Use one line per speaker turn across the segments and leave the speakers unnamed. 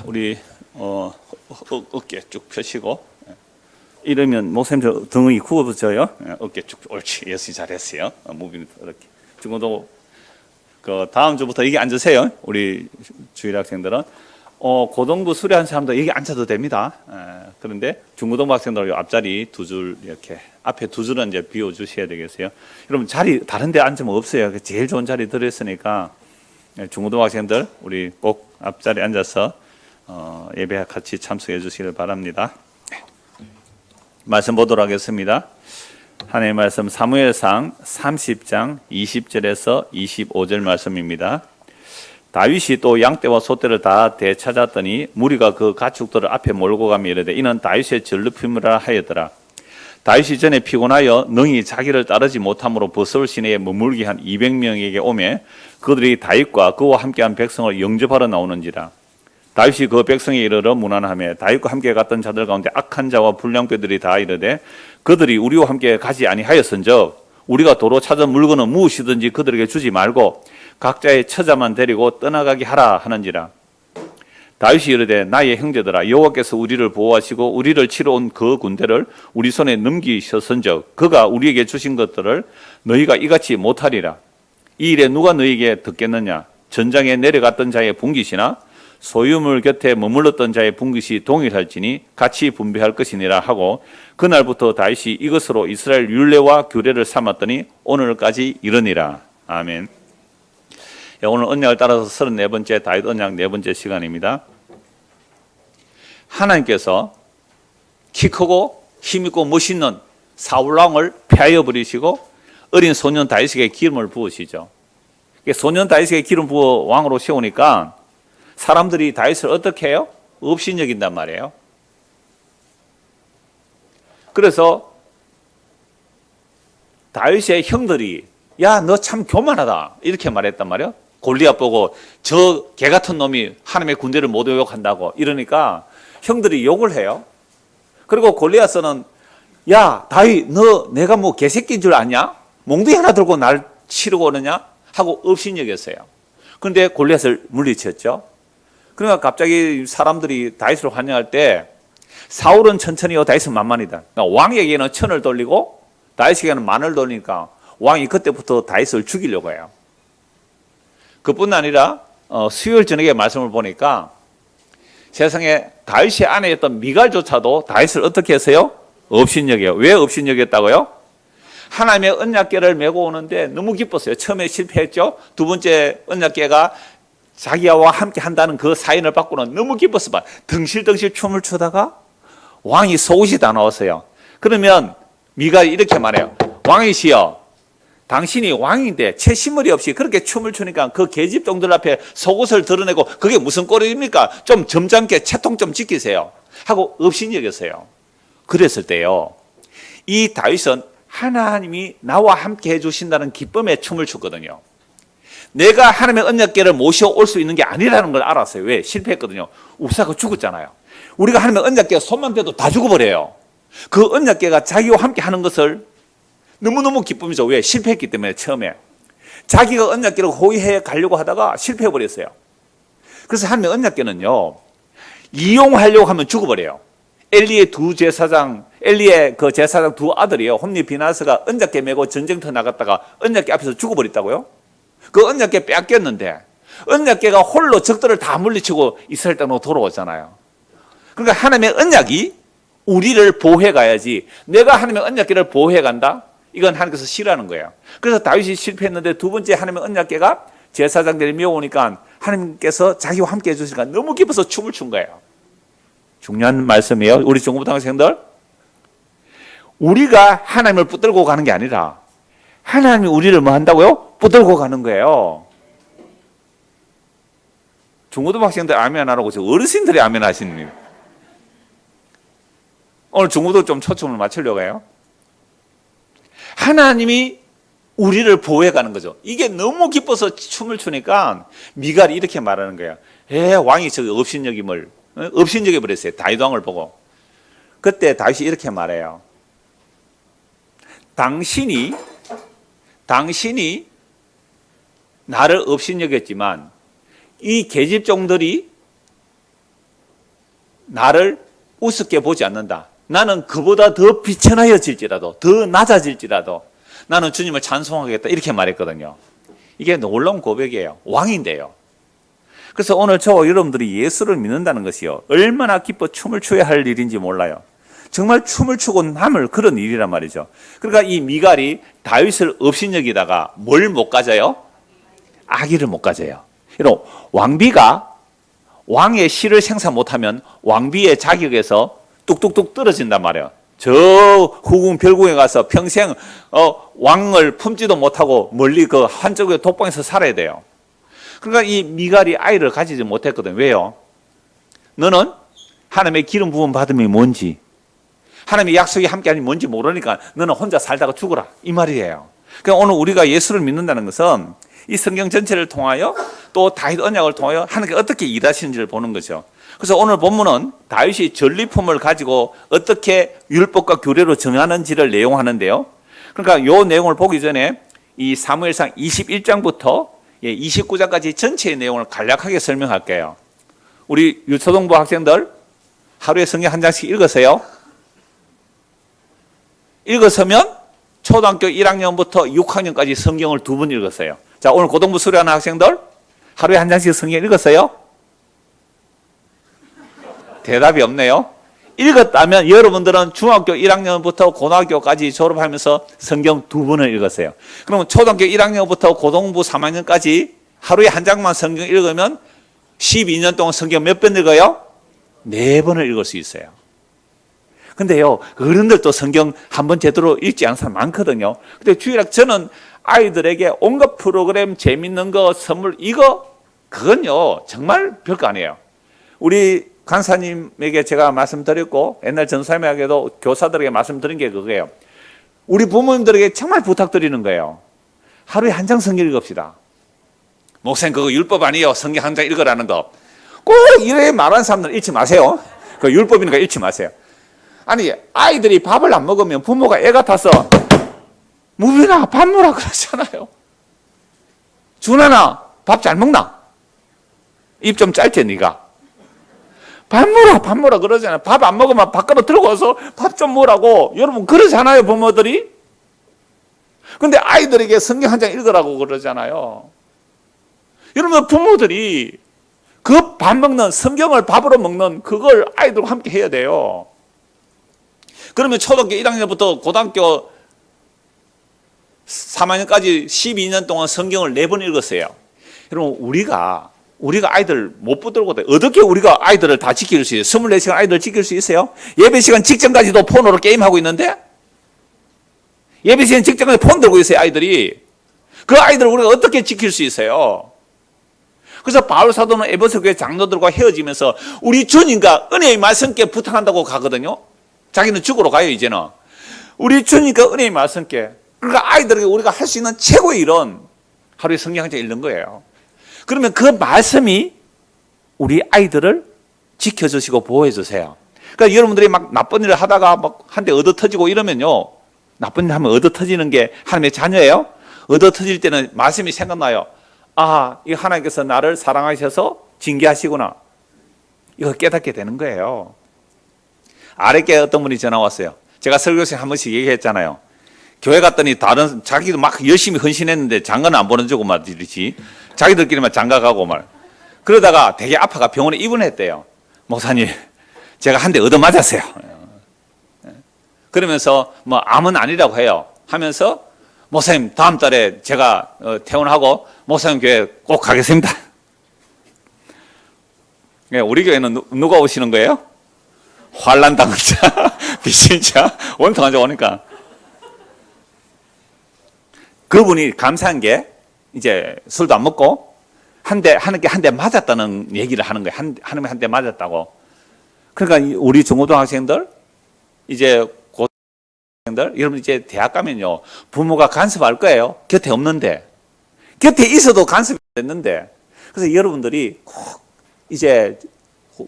우리 어깨 쭉 펴시고, 이러면 목사님 등이 굽어져요. 어깨 쭉, 옳지. 예수 잘했어요. 무빙 이렇게. 지금도 그 다음 주부터 여기 앉으세요. 우리 주일 학생들은 고등부 수료한 사람도 여기 앉아도 됩니다. 그런데 중고등부 학생들 앞자리 두 줄 이렇게 앞에 두 줄은 이제 비워 주셔야 되겠어요. 여러분 자리 다른데 앉으면 없어요. 제일 좋은 자리 들었으니까 중고등부 학생들 우리 꼭 앞자리 앉아서 예배 같이 참석해 주시길 바랍니다. 말씀 보도록 하겠습니다. 하나님의 말씀 사무엘상 30장 20절에서 25절 말씀입니다. 다윗이 또 양떼와 소떼를 다 되찾았더니 무리가 그 가축들을 앞에 몰고 가며 이르되 이는 다윗의 전르품이라 하였더라. 다윗이 전에 피곤하여 능히 자기를 따르지 못함으로 버서울 시내에 머물기 한 200명에게 오매 그들이 다윗과 그와 함께한 백성을 영접하러 나오는지라. 다윗이 그 백성에 이르러 문안하며 다윗과 함께 갔던 자들 가운데 악한 자와 불량배들이 다 이르되 그들이 우리와 함께 가지 아니하였은즉 우리가 도로 찾은 물건은 무엇이든지 그들에게 주지 말고 각자의 처자만 데리고 떠나가게 하라 하는지라. 다윗이 이르되 나의 형제들아 여호와께서 우리를 보호하시고 우리를 치러 온 그 군대를 우리 손에 넘기셨은즉 그가 우리에게 주신 것들을 너희가 이같이 못하리라. 이 일에 누가 너희에게 듣겠느냐. 전장에 내려갔던 자의 분깃이나 소유물 곁에 머물렀던 자의 분깃이 동일할지니 같이 분배할 것이니라 하고 그날부터 다윗이 이것으로 이스라엘 율례와 규례를 삼았더니 오늘까지 이르니라. 아멘. 오늘 언약을 따라서 34번째 다윗 언약 4번째 시간입니다. 하나님께서 키 크고 힘있고 멋있는 사울왕을 폐하여 버리시고 어린 소년 다윗에게 기름을 부으시죠. 소년 다윗에게 기름 부어 왕으로 세우니까 사람들이 다윗을 어떻게 해요? 업신여긴단 말이에요. 그래서 다윗의 형들이 야, 너 참 교만하다 이렇게 말했단 말이에요. 골리앗 보고 저 개 같은 놈이 하나님의 군대를 못 모욕한다고 이러니까 형들이 욕을 해요. 그리고 골리앗은 야, 다윗 너 내가 뭐 개새끼인 줄 아냐? 몽둥이 하나 들고 날 치르고 오느냐? 하고 업신여겼어요. 그런데 골리앗을 물리쳤죠. 그러니까 갑자기 사람들이 다윗을 환영할 때 사울은 천천히요 다윗은 만만이다. 그러니까 왕에게는 천을 돌리고 다윗에게는 만을 돌리니까 왕이 그때부터 다윗을 죽이려고 해요. 그뿐 아니라 수요일 저녁에 말씀을 보니까 세상에 다윗의 아내였던 미갈조차도 다윗을 어떻게 했어요? 업신여겨요. 왜 업신여겼다고요? 하나님의 언약궤를 메고 오는데 너무 기뻤어요. 처음에 실패했죠. 두 번째 언약궤가 자기와 함께 한다는 그 사인을 받고는 너무 기뻤어. 덩실덩실 춤을 추다가 왕이 속옷이 다 나왔어요. 그러면 미갈이 이렇게 말해요. 왕이시여, 당신이 왕인데 채신머리 없이 그렇게 춤을 추니까 그 계집종들 앞에 속옷을 드러내고 그게 무슨 꼴입니까? 좀 점잖게 채통 좀 지키세요 하고 업신여겼어요. 그랬을 때요, 이 다윗은 하나님이 나와 함께 해주신다는 기쁨에 춤을 췄거든요. 내가 하나님의 언약궤를 모셔올 수 있는 게 아니라는 걸 알았어요. 왜? 실패했거든요. 우사가 죽었잖아요. 우리가 하나님의 언약궤 손만 대도 다 죽어버려요. 그 언약궤가 자기와 함께 하는 것을 너무너무 기쁨이죠. 왜? 실패했기 때문에 처음에. 자기가 언약궤를 호위해 가려고 하다가 실패해버렸어요. 그래서 하나님의 언약궤는요, 이용하려고 하면 죽어버려요. 엘리의 그 제사장 두 아들이요, 홈니 비나스가 언약궤 메고 전쟁터 나갔다가 언약궤 앞에서 죽어버렸다고요? 그 언약궤 뺏겼는데 언약궤가 홀로 적들을 다 물리치고 이스라엘 땅으로 돌아왔잖아요. 그러니까 하나님의 언약이 우리를 보호해 가야지 내가 하나님의 언약궤를 보호해 간다? 이건 하나님께서 싫어하는 거예요. 그래서 다윗이 실패했는데 두 번째 하나님의 언약궤가 제사장들이 미워오니까 하나님께서 자기와 함께 해주시니까 너무 기뻐서 춤을 춘 거예요. 중요한 말씀이에요. 우리 중고등 학생들, 우리가 하나님을 붙들고 가는 게 아니라 하나님이 우리를 뭐 한다고요? 붙들고 가는 거예요. 중고등부 학생들 아멘 안 하라고 어르신들이 아멘 하시는 거예요. 오늘 중고등 좀 초점을 맞추려고 해요. 하나님이 우리를 보호해 가는 거죠. 이게 너무 기뻐서 춤을 추니까 미갈이 이렇게 말하는 거예요. 왕이 저기 업신여겨 버렸어요. 다윗 왕을 보고. 그때 다윗이 이렇게 말해요. 당신이 나를 업신여겼지만 이 계집종들이 나를 우습게 보지 않는다. 나는 그보다 더 비천하여질지라도, 더 낮아질지라도 나는 주님을 찬송하겠다. 이렇게 말했거든요. 이게 놀라운 고백이에요. 왕인데요. 그래서 오늘 저와 여러분들이 예수를 믿는다는 것이요, 얼마나 기뻐 춤을 춰야 할 일인지 몰라요. 정말 춤을 추고 남을 그런 일이란 말이죠. 그러니까 이 미갈이 다윗을 업신여기다가 뭘 못 가져요? 아기를 못 가져요. 여러분, 왕비가 왕의 씨를 생산 못하면 왕비의 자격에서 뚝뚝뚝 떨어진단 말이에요. 저 후궁 별궁에 가서 평생 왕을 품지도 못하고 멀리 그 한쪽의 독방에서 살아야 돼요. 그러니까 이 미갈이 아이를 가지지 못했거든. 왜요? 너는 하나님의 기름 부음 받음이 뭔지, 하나님의 약속이 함께하니 뭔지 모르니까 너는 혼자 살다가 죽어라, 이 말이에요. 그러니까 오늘 우리가 예수를 믿는다는 것은 이 성경 전체를 통하여 또 다윗 언약을 통하여 하나님께 어떻게 일하시는지를 보는 거죠. 그래서 오늘 본문은 다윗이 전리품을 가지고 어떻게 율법과 규례로 정하는지를 내용하는데요. 그러니까 이 내용을 보기 전에 이 사무엘상 21장부터 29장까지 전체의 내용을 간략하게 설명할게요. 우리 유초등부 학생들 하루에 성경 한 장씩 읽으세요. 읽었으면 초등학교 1학년부터 6학년까지 성경을 2번 읽었어요. 자, 오늘 고등부 수료하는 학생들 하루에 한 장씩 성경 읽었어요? 대답이 없네요. 읽었다면 여러분들은 중학교 1학년부터 고등학교까지 졸업하면서 성경 2번을 읽었어요. 그러면 초등학교 1학년부터 고등부 3학년까지 하루에 한 장만 성경 읽으면 12년 동안 성경 몇 번 읽어요? 4번을 읽을 수 있어요. 근데요, 어른들도 성경 한 번 제대로 읽지 않은 사람 많거든요. 근데 주일학 저는 아이들에게 온갖 프로그램, 재밌는 거, 선물, 그건요, 정말 별거 아니에요. 우리 간사님에게 제가 말씀드렸고, 옛날 전사님에게도 교사들에게 말씀드린 게 그거예요. 우리 부모님들에게 정말 부탁드리는 거예요. 하루에 한 장 성경 읽읍시다. 목사님, 그거 율법 아니에요. 성경 한 장 읽으라는 거. 꼭 이래 말하는 사람들은 읽지 마세요. 그 율법이니까 읽지 마세요. 아니, 아이들이 밥을 안 먹으면 부모가 애 같아서 무빈아 밥 먹으라 그러잖아요. 준아나 밥 잘 먹나? 입 좀 짧지 네가. 밥 먹으라 그러잖아요. 밥 안 먹으면 밖으로 들어가서 밥 좀 먹으라고 여러분 그러잖아요, 부모들이. 근데 아이들에게 성경 한 장 읽으라고 그러잖아요. 여러분 부모들이 그 밥 먹는, 성경을 밥으로 먹는 그걸 아이들과 함께 해야 돼요. 그러면 초등학교 1학년부터 고등학교 3학년까지 12년 동안 성경을 4번 읽었어요. 여러분, 우리가 아이들 못 붙들고 어떻게 우리가 아이들을 다 지킬 수 있어요? 24시간 아이들 지킬 수 있어요? 예배 시간 직전까지도 폰으로 게임하고 있는데? 예배 시간 직전까지 폰 들고 있어요, 아이들이. 그 아이들을 우리가 어떻게 지킬 수 있어요? 그래서 바울 사도는 에베소 교회 장로들과 헤어지면서 우리 주님과 은혜의 말씀께 부탁한다고 가거든요. 자기는 죽으러 가요, 이제는. 우리 주님과 은혜의 말씀께. 그러니까 아이들에게 우리가 할 수 있는 최고의 일은 하루에 성경 한 장 읽는 거예요. 그러면 그 말씀이 우리 아이들을 지켜주시고 보호해주세요. 그러니까 여러분들이 막 나쁜 일을 하다가 막 한 대 얻어 터지고 이러면요. 나쁜 일 하면 얻어 터지는 게 하나님의 자녀예요. 얻어 터질 때는 말씀이 생각나요. 아, 이 하나님께서 나를 사랑하셔서 징계하시구나. 이거 깨닫게 되는 거예요. 아랫게 어떤 분이 전화 왔어요. 제가 설교실 한 번씩 얘기했잖아요. 교회 갔더니 자기도 막 열심히 헌신했는데 장가는 안 보내주고 말이지. 자기들끼리만 장가 가고 말. 그러다가 되게 아파가 병원에 입원했대요. 목사님, 제가 한 대 얻어맞았어요. 그러면서 뭐 암은 아니라고 해요. 하면서 목사님 다음 달에 제가 퇴원하고 목사님 교회 꼭 가겠습니다. 우리 교회는 누가 오시는 거예요? 환난 당자, 비신자, 원통한 자 오니까. 그분이 감사한 게 이제 술도 안 먹고 하나님께 한 대 맞았다는 얘기를 하는 거예요. 하나님께 한 대 맞았다고. 그러니까 우리 중고등학생들, 이제 고등학생들, 여러분 이제 대학 가면요. 부모가 간섭할 거예요. 곁에 없는데. 곁에 있어도 간섭이 됐는데. 그래서 여러분들이 꼭 이제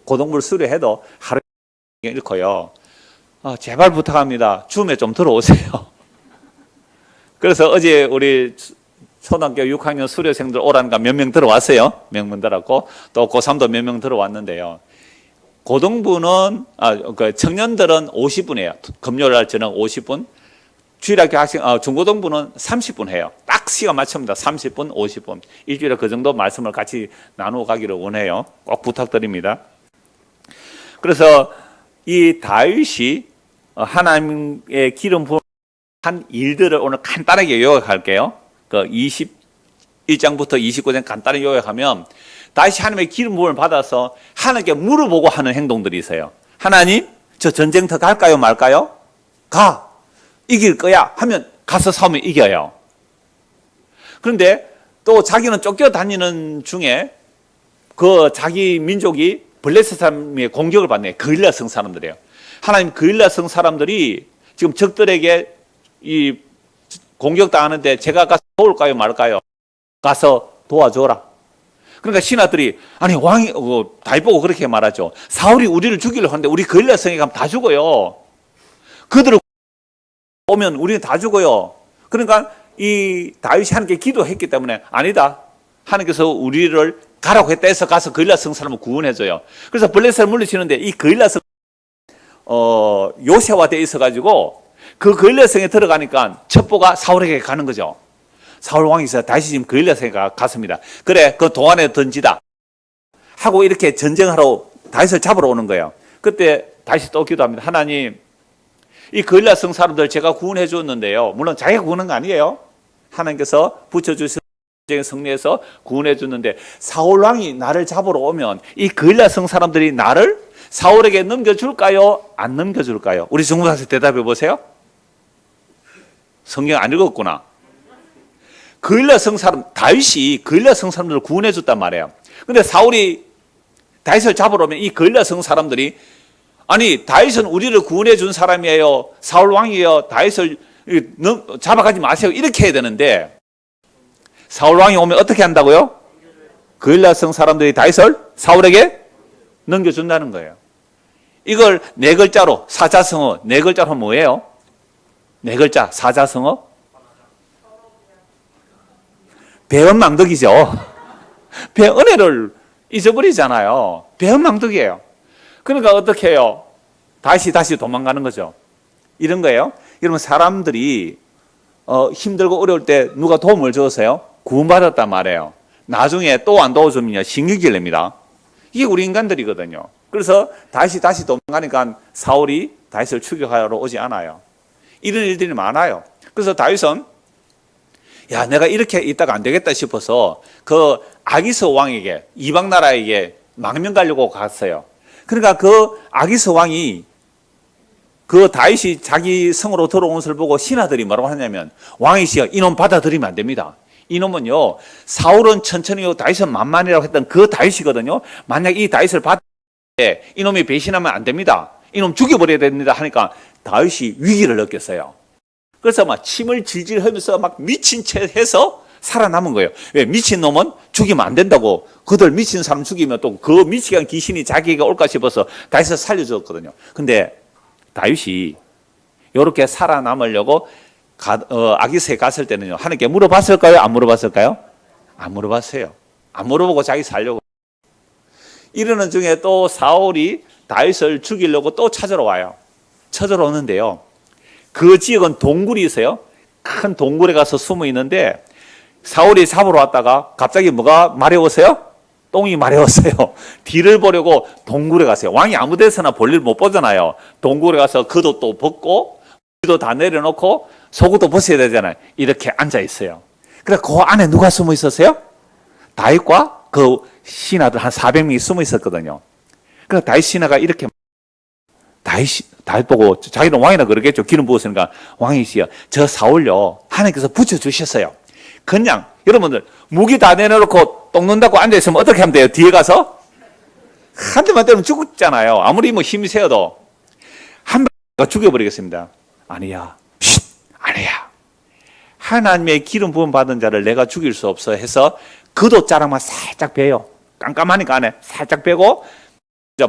고등부를 수료해도 하루에 읽고요. 제발 부탁합니다. 줌에 좀 들어오세요. 그래서 어제 우리 초등학교 6학년 수료생들 오라니까 몇 명 들어왔어요. 몇 명 들어왔고 또 고3도 몇 명 들어왔는데요. 고등부는 그 청년들은 50분이에요. 금요일 날 저녁 50분. 주일학교 학생 중고등부는 30분 해요. 딱 시간 맞춥니다. 30분, 50분. 일주일에 그 정도 말씀을 같이 나누어 가기를 원해요. 꼭 부탁드립니다. 그래서 이 다윗이 하나님의 기름 부은 한 일들을 오늘 간단하게 요약할게요. 그 21장부터 29장 간단히 요약하면 다윗이 하나님의 기름 부음을 받아서 하나님께 물어보고 하는 행동들이 있어요. 하나님, 저 전쟁터 갈까요, 말까요? 가. 이길 거야 하면 가서 싸우면 이겨요. 그런데 또 자기는 쫓겨다니는 중에 그 자기 민족이 블레셋 사람의 공격을 받네. 그일라 성 사람들이에요. 하나님, 그일라 성 사람들이 지금 적들에게 이 공격당하는데 제가 가서 도울까요, 말까요? 가서 도와줘라. 그러니까 신하들이, 아니 왕이 다윗 보고 그렇게 말하죠. 사울이 우리를 죽이려고 하는데 우리 그일라 성에 가면 다 죽어요. 그들을 오면 우리는 다 죽어요. 그러니까 이 다윗이 하나님께 기도했기 때문에 아니다. 하나님께서 우리를 가라고 했다 해서 가서 그일라 성 사람을 구원해줘요. 그래서 블레셋을 물리치는데 이 그일라 성 요새화되어 있어가지고 그 그일라 성에 들어가니까 첩보가 사울에게 가는 거죠. 사울 왕이 있어 다시 지금 그일라 성에 갔습니다. 그래, 그 동안에 던지다 하고 이렇게 전쟁하러 다윗을 잡으러 오는 거예요. 그때 다시 또 기도합니다. 하나님, 이 그일라 성 사람들 제가 구원해 줬는데요. 물론 자기가 구원한 거 아니에요. 하나님께서 붙여주신 전쟁에 승리해서 구원해 줬는데 사울 왕이 나를 잡으러 오면 이 그일라 성 사람들이 나를 사울에게 넘겨줄까요? 안 넘겨줄까요? 우리 중고등학생 대답해 보세요. 성경 안 읽었구나. 그일라 성 사람, 다윗이 그일라 성 사람들을 구원해 줬단 말이에요. 근데 사울이 다윗을 잡으러 오면 이 그일라 성 사람들이 아니 다윗은 우리를 구원해 준 사람이에요. 사울 왕이에요. 다윗을 잡아가지 마세요. 이렇게 해야 되는데 사울 왕이 오면 어떻게 한다고요? 그일라 성 사람들이 다윗을 사울에게 넘겨준다는 거예요. 이걸 네 글자로 사자성어 네 글자로 하면 뭐예요? 네 글자 사자성어 배은망덕이죠. 배은혜를 잊어버리잖아요. 배은망덕이에요. 그러니까 어떻게 해요? 다시 도망가는 거죠. 이런 거예요. 여러분 사람들이 힘들고 어려울 때 누가 도움을 주었어요? 구원받았단 말이에요. 나중에 또 안 도와주면 신경질 냅니다. 이게 우리 인간들이거든요. 그래서 다시 도망가니까 사울이 다윗을 추격하러 오지 않아요. 이런 일들이 많아요. 그래서 다윗은 야, 내가 이렇게 있다가 안 되겠다 싶어서 그 아기스 왕에게 이방 나라에게 망명 가려고 갔어요. 그러니까 그 아기스 왕이 그 다윗이 자기 성으로 들어온 것을 보고 신하들이 뭐라고 하냐면 왕이시여 이놈 받아들이면 안 됩니다. 이놈은요 사울은 천천히요 다윗은 만만이라고 했던 그 다윗이거든요. 만약 이 다윗을 받을 때 이놈이 배신하면 안 됩니다. 이놈 죽여버려야 됩니다 하니까 다윗이 위기를 느꼈어요. 그래서 막 침을 질질 흘리면서 막 미친 채 해서 살아남은 거예요. 왜? 미친 놈은 죽이면 안 된다고. 그들 미친 사람 죽이면 또 그 미치한 귀신이 자기에게 올까 싶어서 다윗을 살려줬거든요. 근데 다윗이 이렇게 살아남으려고 아기스에 갔을 때는요. 하나님께 물어봤을까요? 안 물어봤을까요? 안 물어봤어요. 안 물어보고 자기 살려고. 이러는 중에 또 사울이 다윗을 죽이려고 또 찾으러 와요. 찾으러 오는데요. 그 지역은 동굴이 있어요. 큰 동굴에 가서 숨어 있는데 사울이 잡으러 왔다가 갑자기 뭐가 마려웠어요? 똥이 마려웠어요. 뒤를 보려고 동굴에 갔어요. 왕이 아무 데서나 볼일 못 보잖아요. 동굴에 가서 겉옷도 벗고 머리도 다 내려놓고 속옷도 벗어야 되잖아요. 이렇게 앉아 있어요. 그래 그 안에 누가 숨어 있었어요? 다윗과 그 신하들 한 400명이 숨어 있었거든요. 그래서 다윗 신하가 이렇게 다윗 보고 자기는 왕이나 그러겠죠. 기름 부었으니까 왕이시여 저 사울요 하나님께서 붙여주셨어요. 그냥 여러분들 무기 다 내려놓고 똥 눈다고 앉아있으면 어떻게 하면 돼요? 뒤에 가서 한 대만 때리면 죽잖아요. 아무리 뭐 힘이 세어도 한 방에 죽여버리겠습니다. 아니야. 아니야. 하나님의 기름 부음 받은 자를 내가 죽일 수 없어 해서 겉옷자락만 살짝 베요. 깜깜하니까 안에 살짝 베고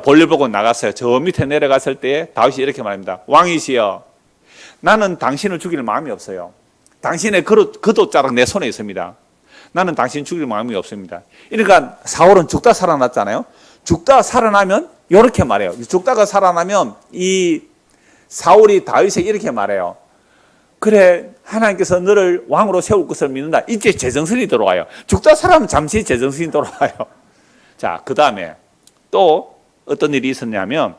볼일 보고 나갔어요. 저 밑에 내려갔을 때 다윗이 이렇게 말합니다. 왕이시여 나는 당신을 죽일 마음이 없어요. 당신의 겉옷자락 내 손에 있습니다. 나는 당신 죽일 마음이 없습니다. 그러니까 사울은 죽다 살아났잖아요. 죽다가 살아나면 이렇게 말해요. 죽다가 살아나면 이 사울이 다윗에 이렇게 말해요. 그래, 하나님께서 너를 왕으로 세울 것을 믿는다. 이제 제정신이 돌아와요. 죽다 살아나면 잠시 제정신이 돌아와요. 자, 그 다음에 또 어떤 일이 있었냐면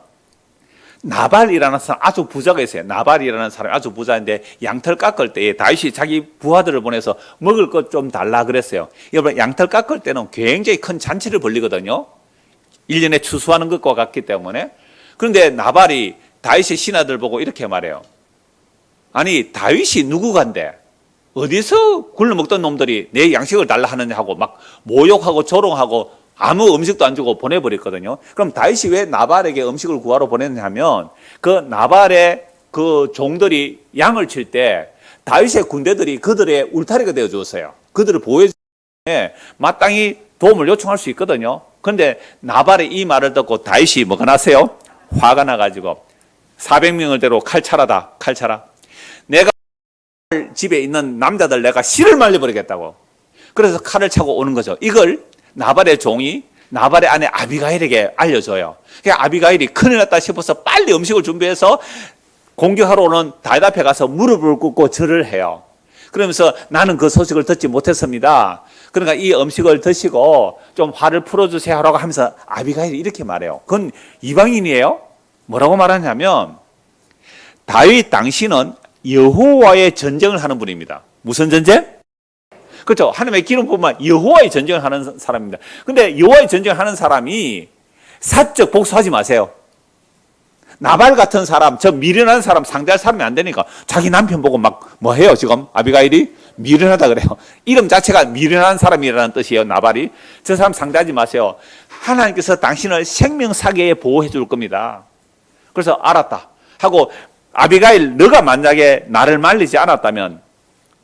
나발이라는 사람, 아주 부자가 있어요. 나발이라는 사람이 아주 부자인데 양털 깎을 때에 다윗이 자기 부하들을 보내서 먹을 것 좀 달라 그랬어요. 여러분, 양털 깎을 때는 굉장히 큰 잔치를 벌리거든요. 1년에 추수하는 것과 같기 때문에. 그런데 나발이 다윗의 신하들 보고 이렇게 말해요. 아니, 다윗이 누구간데 어디서 굴러먹던 놈들이 내 양식을 달라 하느냐 하고 막 모욕하고 조롱하고 아무 음식도 안 주고 보내버렸거든요. 그럼 다윗이 왜 나발에게 음식을 구하러 보냈냐면 그 나발의 그 종들이 양을 칠 때 다윗의 군대들이 그들의 울타리가 되어 주었어요. 그들을 보호해 주면 마땅히 도움을 요청할 수 있거든요. 그런데 나발의 이 말을 듣고 다윗이 뭐가 나세요? 화가 나가지고 400명을 데리고 칼차라다, 칼차라. 내가 집에 있는 남자들 내가 실을 말려버리겠다고. 그래서 칼을 차고 오는 거죠. 이걸 나발의 종이 나발의 아내 아비가일에게 알려줘요. 그러니까 아비가일이 큰일 났다 싶어서 빨리 음식을 준비해서 공격하러 오는 다윗 앞에 가서 무릎을 꿇고 절을 해요. 그러면서 나는 그 소식을 듣지 못했습니다. 그러니까 이 음식을 드시고 좀 화를 풀어주세요 라고 하면서 아비가일이 이렇게 말해요. 그건 이방인이에요. 뭐라고 말하냐면 다윗 당신은 여호와의 전쟁을 하는 분입니다. 무슨 전쟁? 그렇죠. 하나님의 기름 부으면 여호와의 전쟁을 하는 사람입니다. 근데 여호와의 전쟁을 하는 사람이 사적 복수하지 마세요. 나발 같은 사람, 저 미련한 사람 상대할 사람이 안 되니까 자기 남편 보고 막 뭐 해요 지금? 아비가일이 미련하다 그래요. 이름 자체가 미련한 사람이라는 뜻이에요. 나발이. 저 사람 상대하지 마세요. 하나님께서 당신을 생명사계에 보호해 줄 겁니다. 그래서 알았다 하고 아비가일 너가 만약에 나를 말리지 않았다면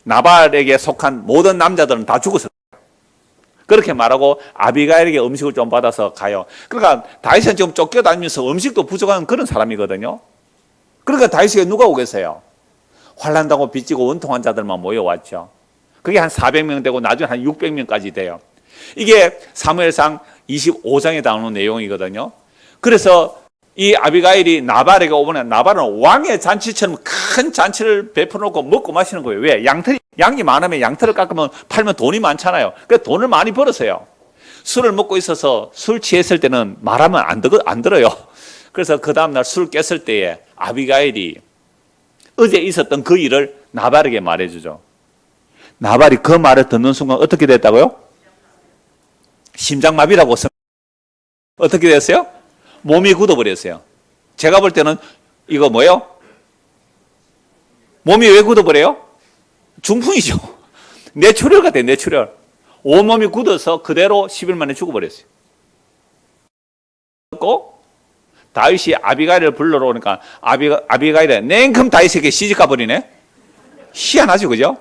나발에게 속한 모든 남자들은 다 죽었어요. 그렇게 말하고 아비가일에게 음식을 좀 받아서 가요. 그러니까 다윗은 지금 쫓겨다니면서 음식도 부족한 그런 사람이거든요. 그러니까 다윗에게 누가 오겠어요? 환난당하고 빚지고 원통한 자들만 모여왔죠. 그게 한 400명 되고 나중에 한 600명까지 돼요. 이게 사무엘상 25장에 나오는 내용이거든요. 그래서 이 아비가일이 나발에게 오면 나발은 왕의 잔치처럼 큰 잔치를 베풀어놓고 먹고 마시는 거예요. 왜? 양이 많으면 양털을 깎으면 팔면 돈이 많잖아요. 그래서 돈을 많이 벌었어요. 술을 먹고 있어서 술 취했을 때는 말하면 안 들어요. 그래서 그 다음날 술 깼을 때에 아비가일이 어제 있었던 그 일을 나발에게 말해주죠. 나발이 그 말을 듣는 순간 어떻게 됐다고요? 심장마비라고 어떻게 됐어요? 몸이 굳어버렸어요. 제가 볼 때는 이거 뭐예요? 몸이 왜 굳어버려요? 중풍이죠. 뇌출혈 같아요. 뇌출혈. 온몸이 굳어서 그대로 10일 만에 죽어버렸어요. 다윗이 아비가일을 불러러 오니까 아비가일이 냉큼 다윗에게 시집가버리네. 희한하죠, 그죠?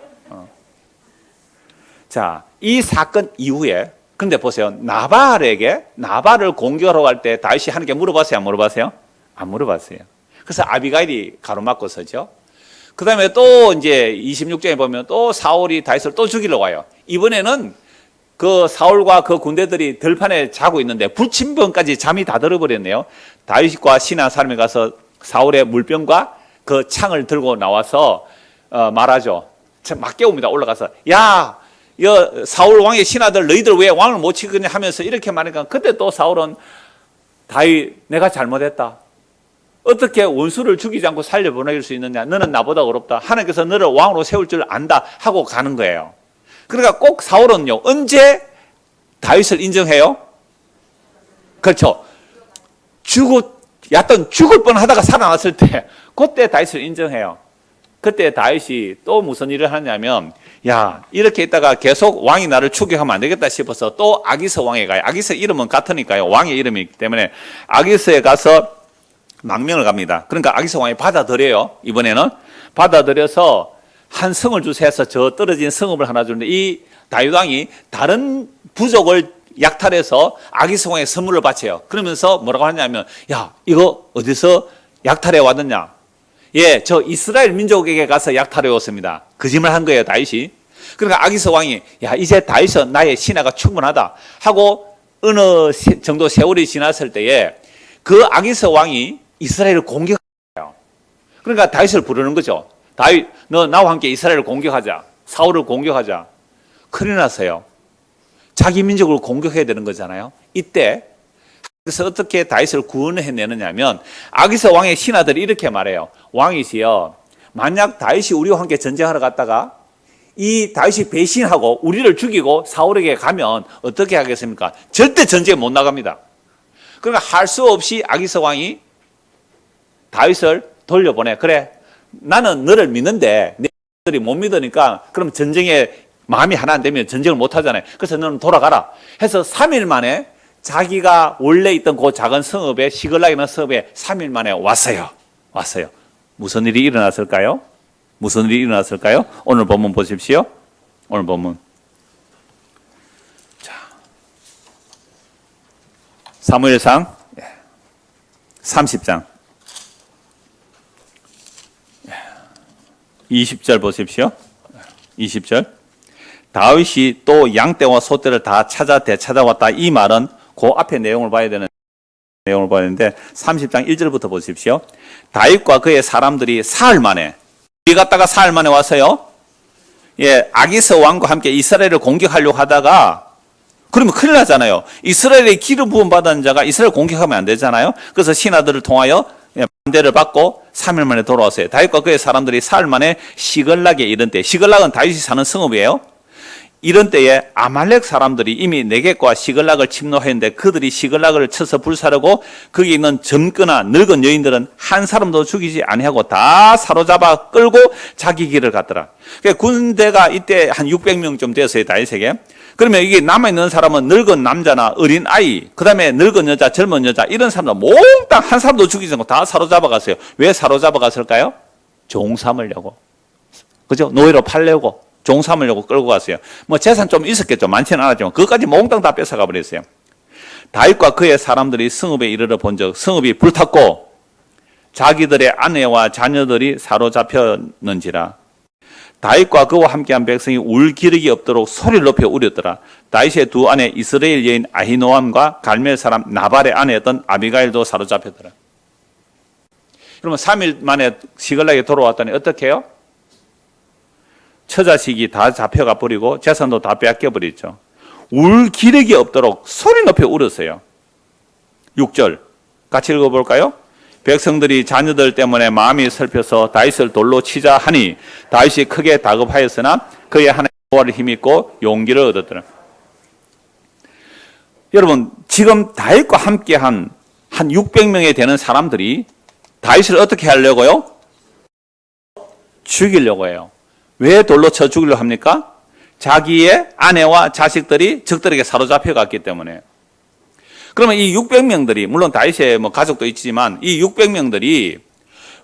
자, 이 사건 이후에 근데 보세요. 나발을 공격하러 갈 때 다윗이 하나님께 물어봤어요? 안 물어봤어요? 안 물어봤어요. 그래서 아비가일이 가로막고 서죠. 그 다음에 또 이제 26장에 보면 또 사울이 다윗을 또 죽이러 와요. 이번에는 그 사울과 그 군대들이 들판에 자고 있는데 불침번까지 잠이 다 들어버렸네요. 다윗과 신하 사람이 가서 사울의 물병과 그 창을 들고 나와서 말하죠. 막 깨웁니다. 올라가서 야! 사울 왕의 신하들 너희들 왜 왕을 못 치겠냐 하면서 이렇게 말하니까 그때 또 사울은 다윗 내가 잘못했다. 어떻게 원수를 죽이지 않고 살려보낼 수 있느냐. 너는 나보다 어렵다. 하나님께서 너를 왕으로 세울 줄 안다 하고 가는 거예요. 그러니까 꼭 사울은요. 언제 다윗을 인정해요? 그렇죠. 죽을 뻔하다가 살아났을 때 그때 다윗을 인정해요. 그때 다윗이 또 무슨 일을 하냐면 야 이렇게 있다가 계속 왕이 나를 추격하면 안 되겠다 싶어서 또 아기스 왕에 가요. 아기스 이름은 같으니까요. 왕의 이름이기 때문에 아기스에 가서 망명을 갑니다. 그러니까 아기스 왕이 받아들여요. 이번에는 받아들여서 한 성을 주세요 해서 저 떨어진 성읍을 하나 주는데 이 다윗 왕이 다른 부족을 약탈해서 아기스 왕에 선물을 바쳐요. 그러면서 뭐라고 하냐면 야 이거 어디서 약탈해 왔느냐. 예, 저 이스라엘 민족에게 가서 약탈해 왔습니다. 거짓말 한 거예요, 다윗이. 그러니까 아기스 왕이 야 이제 다윗은 나의 신하가 충분하다 하고 어느 정도 세월이 지났을 때에 그 아기스 왕이 이스라엘을 공격해요. 그러니까 다윗을 부르는 거죠. 다윗, 너 나와 함께 이스라엘을 공격하자. 사울을 공격하자. 큰일 났어요. 자기 민족을 공격해야 되는 거잖아요. 이때 그래서 어떻게 다윗을 구원해내느냐 하면 아기스 왕의 신하들이 이렇게 말해요. 왕이시여, 만약 다윗이 우리와 함께 전쟁하러 갔다가 이 다윗이 배신하고 우리를 죽이고 사울에게 가면 어떻게 하겠습니까? 절대 전쟁에 못 나갑니다. 그러니까 할 수 없이 아기스 왕이 다윗을 돌려보내. 그래, 나는 너를 믿는데 너희들이 못 믿으니까 그럼 전쟁에 마음이 하나 안 되면 전쟁을 못 하잖아요. 그래서 너는 돌아가라 해서 3일 만에 자기가 원래 있던 그 작은 성읍에, 시글락이라는 성읍에 3일 만에 왔어요. 무슨 일이 일어났을까요? 오늘 본문 보십시오. 오늘 본문. 자, 사무엘상 30장 20절 보십시오. 20절. 다윗이 또 양떼와 소떼를 다 되찾아왔다. 이 말은 그 앞에 내용을 봐야 되는데 30장 1절부터 보십시오. 다윗과 그의 사람들이 사흘 만에 어디 갔다가 사흘 만에 왔어요? 예, 아기스 왕과 함께 이스라엘을 공격하려고 하다가 그러면 큰일 나잖아요. 이스라엘의 기름 부음 받은 자가 이스라엘 공격하면 안 되잖아요. 그래서 신하들을 통하여 반대를 받고 3일 만에 돌아왔어요. 다윗과 그의 사람들이 사흘 만에 시글락에 이른 때, 시글락은 다윗이 사는 성읍이에요. 이런 때에 아말렉 사람들이 이미 네겝과 시글락을 침노했는데 그들이 시글락을 쳐서 불사르고 거기 있는 젊거나 늙은 여인들은 한 사람도 죽이지 아니하고 다 사로잡아 끌고 자기 길을 갔더라. 그러니까 군대가 이때 한 600명쯤 되었어요, 다윗에게. 그러면 이게 남아있는 사람은 늙은 남자나 어린 아이, 그 다음에 늙은 여자, 젊은 여자, 이런 사람들 몽땅 한 사람도 죽이지 않고 다 사로잡아 갔어요. 왜 사로잡아 갔을까요? 종 삼으려고. 그죠? 노예로 팔려고. 종 삼으려고 끌고 갔어요. 뭐 재산 좀 있었겠죠. 많지는 않았지만 그것까지 몽땅 다 뺏어가 버렸어요. 다윗과 그의 사람들이 성읍에 이르러 본즉 성읍이 불탔고 자기들의 아내와 자녀들이 사로잡혔는지라. 다윗과 그와 함께한 백성이 울 기력이 없도록 소리를 높여 울었더라. 다윗의 두 아내 이스라엘 여인 아히노암과 갈멜 사람 나발의 아내였던 아비가일도 사로잡혔더라. 그러면 3일 만에 시글락에 돌아왔더니 어떻게 해요? 처자식이 다 잡혀가 버리고 재산도 다 빼앗겨 버렸죠. 울 기력이 없도록 소리 높여 울었어요. 6절 같이 읽어볼까요? 백성들이 자녀들 때문에 마음이 슬퍼서 다윗을 돌로 치자 하니 다윗이 크게 다급하였으나 그의 하나님의 보호를 힘입고 용기를 얻었더라. 여러분, 지금 다윗과 함께한 한 600명에 되는 사람들이 다윗을 어떻게 하려고요? 죽이려고 해요. 왜 돌로 쳐 죽이려고 합니까? 자기의 아내와 자식들이 적들에게 사로잡혀 갔기 때문에. 그러면 이 600명들이, 물론 다윗의 뭐 가족도 있지만 이 600명들이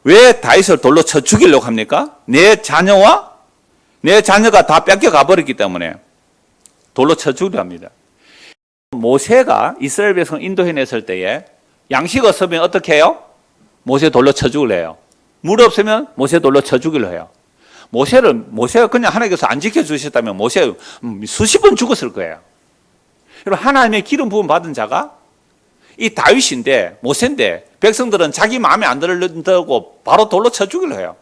왜 다윗을 돌로 쳐 죽이려고 합니까? 내 자녀가 다 뺏겨가 버렸기 때문에 돌로 쳐 죽이려 합니다. 모세가 이스라엘 백성을 인도해냈을 때에 양식 없으면 어떻게 해요? 모세 돌로 쳐 죽이려 해요. 물 없으면 모세 돌로 쳐 죽이려 해요. 모세가 그냥 하나님께서 안 지켜주셨다면 모세 수십 번 죽었을 거예요. 여러분, 하나님의 기름 부음 받은 자가 이 다윗인데, 모세인데, 백성들은 자기 마음에 안 들고 바로 돌로 쳐 죽이려 해요.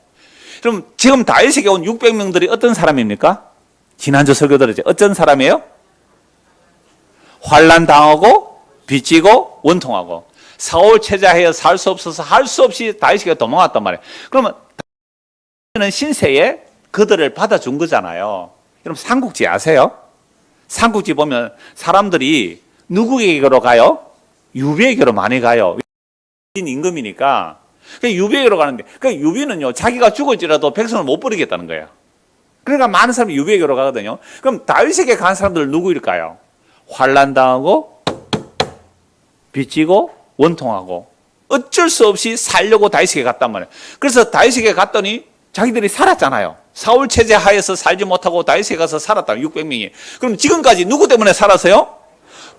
그럼 지금 다윗에게 온 600명들이 어떤 사람입니까? 지난주 설교 들었죠. 어떤 사람이에요? 환난 당하고, 빚지고, 원통하고. 사울 체자하여 살 수 없어서 할 수 없이 다윗에게 도망왔단 말이에요. 그러면 다윗은 신세에 그들을 받아준 거잖아요. 여러분, 삼국지 아세요? 삼국지 보면 사람들이 누구에게로 가요? 유비에게로 많이 가요. 임금이니까. 유비에게로 가는데, 유비는요, 자기가 죽을지라도 백성을 못 버리겠다는 거예요. 그러니까 많은 사람이 유비에게로 가거든요. 그럼 다윗에게 간 사람들은 누구일까요? 환난 당하고, 빚지고, 원통하고, 어쩔 수 없이 살려고 다윗에게 갔단 말이에요. 그래서 다윗에게 갔더니 자기들이 살았잖아요. 사울 체제 하에서 살지 못하고 다윗에 가서 살았다. 600명이. 그럼 지금까지 누구 때문에 살았어요?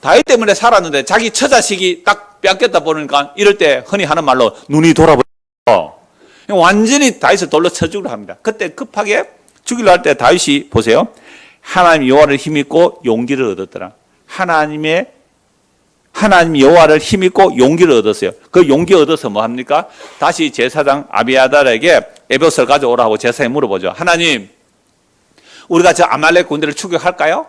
다윗 때문에 살았는데 자기 처자식이 딱 뺏겼다 보니까 이럴 때 흔히 하는 말로 눈이 돌아버려요. 완전히 다윗을 돌로 쳐 죽으려 합니다. 그때 급하게 죽이려 할 때 다윗이 보세요. 하나님 여호와를 힘입고 용기를 얻었더라. 하나님의 하나님 여호와를 힘입고 용기를 얻었어요. 그 용기 얻어서 뭐 합니까? 다시 제사장 아비아달에게 에봇을 가져오라고 제사에 물어보죠. 하나님, 우리가 저 아말렉 군대를 추격할까요?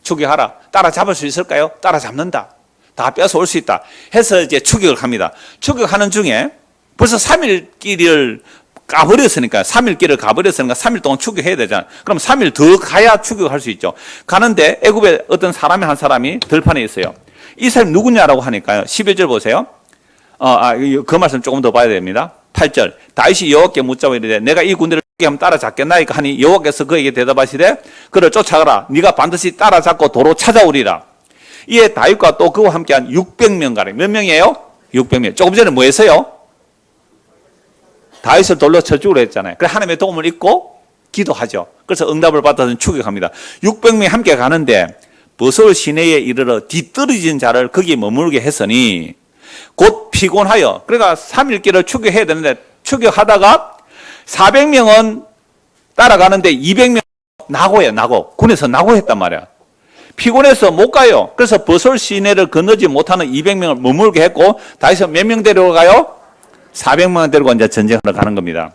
추격하라. 따라잡을 수 있을까요? 따라잡는다. 다 뺏어올 수 있다. 해서 이제 추격을 합니다. 추격하는 중에 벌써 3일 길을 가버렸으니까, 3일 길을 가버렸으니까 3일 동안 추격해야 되잖아요. 그럼 3일 더 가야 추격할 수 있죠. 가는데 애굽에 어떤 사람이 한 사람이 들판에 있어요. 이 사람이 누구냐라고 하니까요. 11절 보세요. 그 말씀 조금 더 봐야 됩니다. 8절. 다윗이 여호와께 묻자고 이르되 내가 이 군대를 추격하면 따라잡겠나이까 하니 여호와께서 그에게 대답하시되 그를 쫓아가라. 네가 반드시 따라잡고 도로 찾아오리라. 이에 다윗과 또 그와 함께한 600명가량. 몇 명이에요? 600명. 조금 전에 뭐 했어요? 다윗을 돌로 쳐 죽으려 했잖아요. 그래서 하나님의 도움을 잊고 기도하죠. 그래서 응답을 받아서 추격합니다. 600명이 함께 가는데 버솔 시내에 이르러 뒤떨어진 자를 거기에 머물게 했으니 곧 피곤하여, 그러니까 3일 길을 추격해야 되는데 추격하다가 400명은 따라가는데 200명 낙오예요. 낙오. 군에서 낙오했단 말이야. 피곤해서 못 가요. 그래서 버솔 시내를 건너지 못하는 200명을 머물게 했고 다윗은 몇 명 데려가요? 400명 데리고 이제 전쟁하러 가는 겁니다.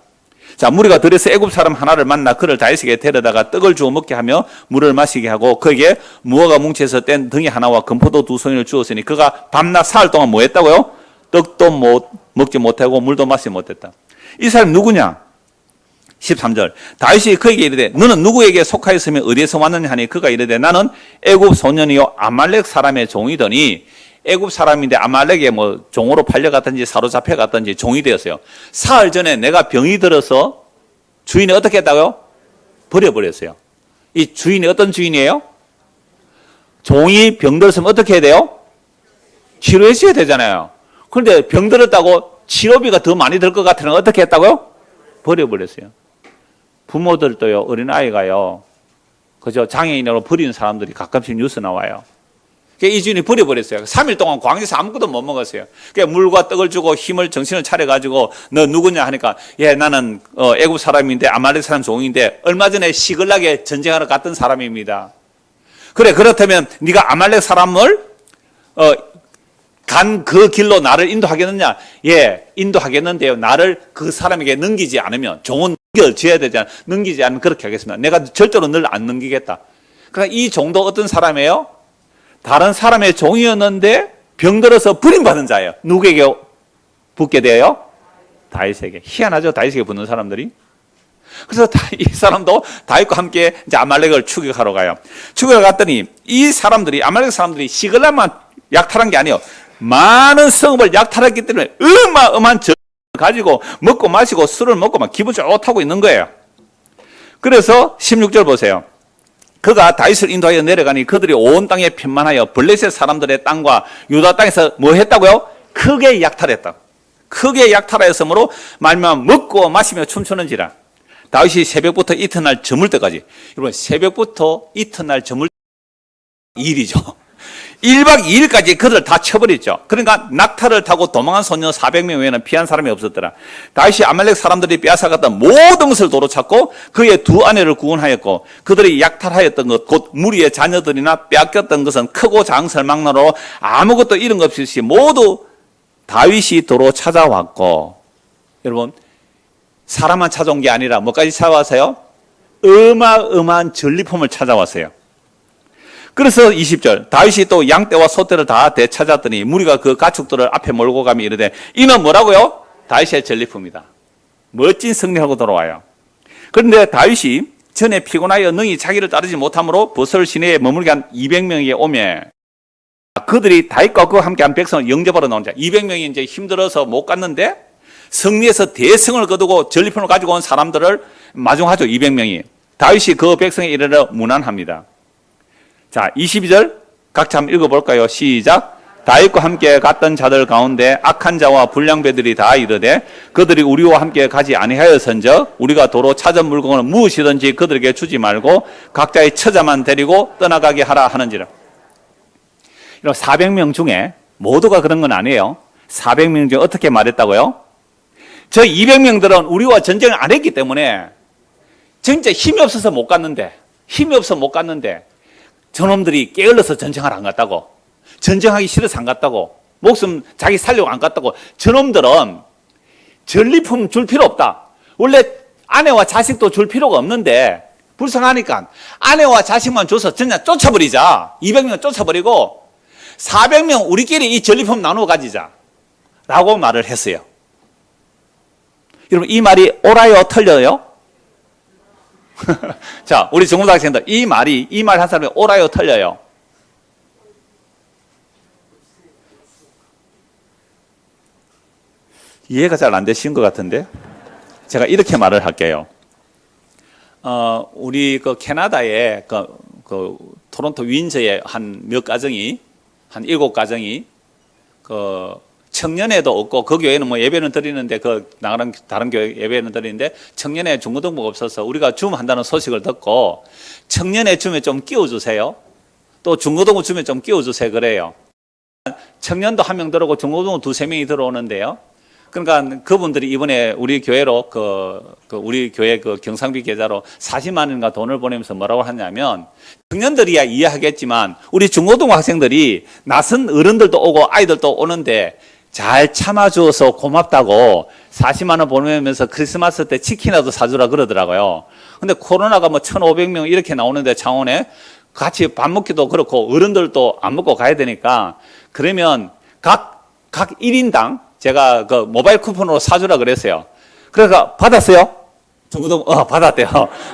자, 무리가 들에서 애굽 사람 하나를 만나 그를 다윗에게 데려다가 떡을 주어 먹게 하며 물을 마시게 하고 그에게 무화과 뭉치에서 뗀 등이 하나와 금포도 2송이를 주었으니 그가 밤낮 사흘 동안 뭐 했다고요? 떡도 먹지 못하고 물도 마시지 못했다. 이 사람이 누구냐? 13절. 다윗이 그에게 이르되 너는 누구에게 속하였으며 어디에서 왔느냐 하니 그가 이르되 나는 애굽 소년이요 아말렉 사람의 종이더니, 애굽 사람인데 아말렉에 뭐 종으로 팔려갔든지 사로잡혀갔든지 종이 되었어요. 사흘 전에 내가 병이 들어서 주인이 어떻게 했다고요? 버려버렸어요. 이 주인이 어떤 주인이에요? 종이 병 들었으면 어떻게 해야 돼요? 치료해 줘야 되잖아요. 그런데 병 들었다고 치료비가 더 많이 들 것 같으면 어떻게 했다고요? 버려버렸어요. 부모들도요, 어린아이가요, 그죠? 장애인으로 버리는 사람들이 가끔씩 뉴스 나와요. 이 주인이 버려버렸어요. 3일 동안 광야에서 아무것도 못 먹었어요. 물과 떡을 주고 힘을, 정신을 차려가지고 너 누구냐 하니까 예, 나는 애굽 사람인데 아말렉 사람 종인데 얼마 전에 시글락에 전쟁하러 갔던 사람입니다. 그래, 그렇다면 네가 아말렉 사람을 간 그 길로 나를 인도하겠느냐? 예, 인도하겠는데요. 나를 그 사람에게 넘기지 않으면, 종은 넘겨줘야 되잖아. 넘기지 않으면 그렇게 하겠습니다. 내가 절대로 늘 안 넘기겠다. 그러니까 이 종도 어떤 사람이에요? 다른 사람의 종이었는데 병들어서 버림받은 자예요. 누구에게 붙게 돼요? 다윗에게. 희한하죠? 다윗에게 붙는 사람들이. 그래서 이 사람도 다윗과 함께 이제 아말렉을 추격하러 가요. 추격을 갔더니 이 사람들이, 아말렉 사람들이 시글락만 약탈한 게 아니에요. 많은 성읍을 약탈했기 때문에 어마어마한 전을 가지고 먹고 마시고 술을 먹고 막 기분 좋다고 있는 거예요. 그래서 16절 보세요. 그가 다윗을 인도하여 내려가니 그들이 온 땅에 편만하여 블레셋 사람들의 땅과 유다 땅에서 뭐 했다고요? 크게 약탈했다. 크게 약탈하였으므로 말미암아 먹고 마시며 춤추는지라. 다윗이 새벽부터 이튿날 저물 때까지, 여러분 새벽부터 이튿날 저물 일이죠. 1박 2일까지 그들을 다 쳐버렸죠. 그러니까 낙타를 타고 도망한 소년 400명 외에는 피한 사람이 없었더라. 다윗이 아말렉 사람들이 빼앗아갔던 모든 것을 도로 찾고 그의 두 아내를 구원하였고 그들이 약탈하였던 것 곧 무리의 자녀들이나 빼앗겼던 것은 크고 작은 설망나로 아무것도 잃은 것 없이 모두 다윗이 도로 찾아왔고, 여러분 사람만 찾아온 게 아니라 뭐까지 찾아왔어요? 어마어마한 전리품을 찾아왔어요. 그래서 20절 다윗이 또 양떼와 소떼를 다 되찾았더니 무리가 그 가축들을 앞에 몰고 가며 이르되 이는 뭐라고요? 다윗의 전리품이다. 멋진 승리하고 돌아와요. 그런데 다윗이 전에 피곤하여 능히 자기를 따르지 못함으로 버설 시내에 머물게 한 200명이 오매 그들이 다윗과 그와 함께한 백성을 영접하러 나온 자 200명이 이제 힘들어서 못 갔는데 승리해서 대승을 거두고 전리품을 가지고 온 사람들을 마중하죠. 200명이. 다윗이 그 백성에 이르러 문안합니다. 자, 22절 각자 한번 읽어볼까요? 시작. 다윗과 함께 갔던 자들 가운데 악한 자와 불량배들이 다 이르되 그들이 우리와 함께 가지 아니하였은즉 우리가 도로 찾은 물건을 무엇이든지 그들에게 주지 말고 각자의 처자만 데리고 떠나가게 하라 하는지라. 400명 중에 모두가 그런 건 아니에요. 400명 중에 어떻게 말했다고요? 저 200명들은 우리와 전쟁을 안 했기 때문에 진짜 힘이 없어서 못 갔는데 저놈들이 게을러서 전쟁을 안 갔다고. 전쟁하기 싫어서 안 갔다고. 목숨 자기 살려고 안 갔다고. 저놈들은 전리품 줄 필요 없다. 원래 아내와 자식도 줄 필요가 없는데 불쌍하니까 아내와 자식만 줘서 전냥 쫓아버리자. 200명 쫓아버리고 400명 우리끼리 이 전리품 나누어 가지자 라고 말을 했어요. 여러분 이 말이 옳아요 틀려요? 자, 우리 중고등학생들 이 말 한 사람이 옳아요 틀려요? 이해가 잘 안 되신 것 같은데 제가 이렇게 말을 할게요. 우리 그 캐나다의 그 토론토 윈저의 한 몇 가정이 한 7가정이 그 청년회도 없고 그 교회는 뭐 예배는 드리는데 그 나가는 다른 교회 예배는 드리는데 청년회 중고등부가 없어서 우리가 줌 한다는 소식을 듣고 청년회 줌에 좀 끼워주세요. 또 중고등부 줌에 좀 끼워주세요. 그래요. 청년도 한 명 들어오고 중고등부 2-3명이 들어오는데요. 그러니까 그분들이 이번에 우리 교회로 우리 교회 그 경상비 계좌로 40만 원인가 돈을 보내면서 뭐라고 하냐면 청년들이야 이해하겠지만 우리 중고등부 학생들이 낯선 어른들도 오고 아이들도 오는데 잘 참아주어서 고맙다고 40만 원 보내면서 크리스마스 때 치킨이라도 사주라 그러더라고요. 근데 코로나가 뭐 1,500명 이렇게 나오는데 창원에 같이 밥 먹기도 그렇고 어른들도 안 먹고 가야 되니까 그러면 각 1인당 제가 그 모바일 쿠폰으로 사주라 그랬어요. 그래서 받았어요? 중고등 받았대요.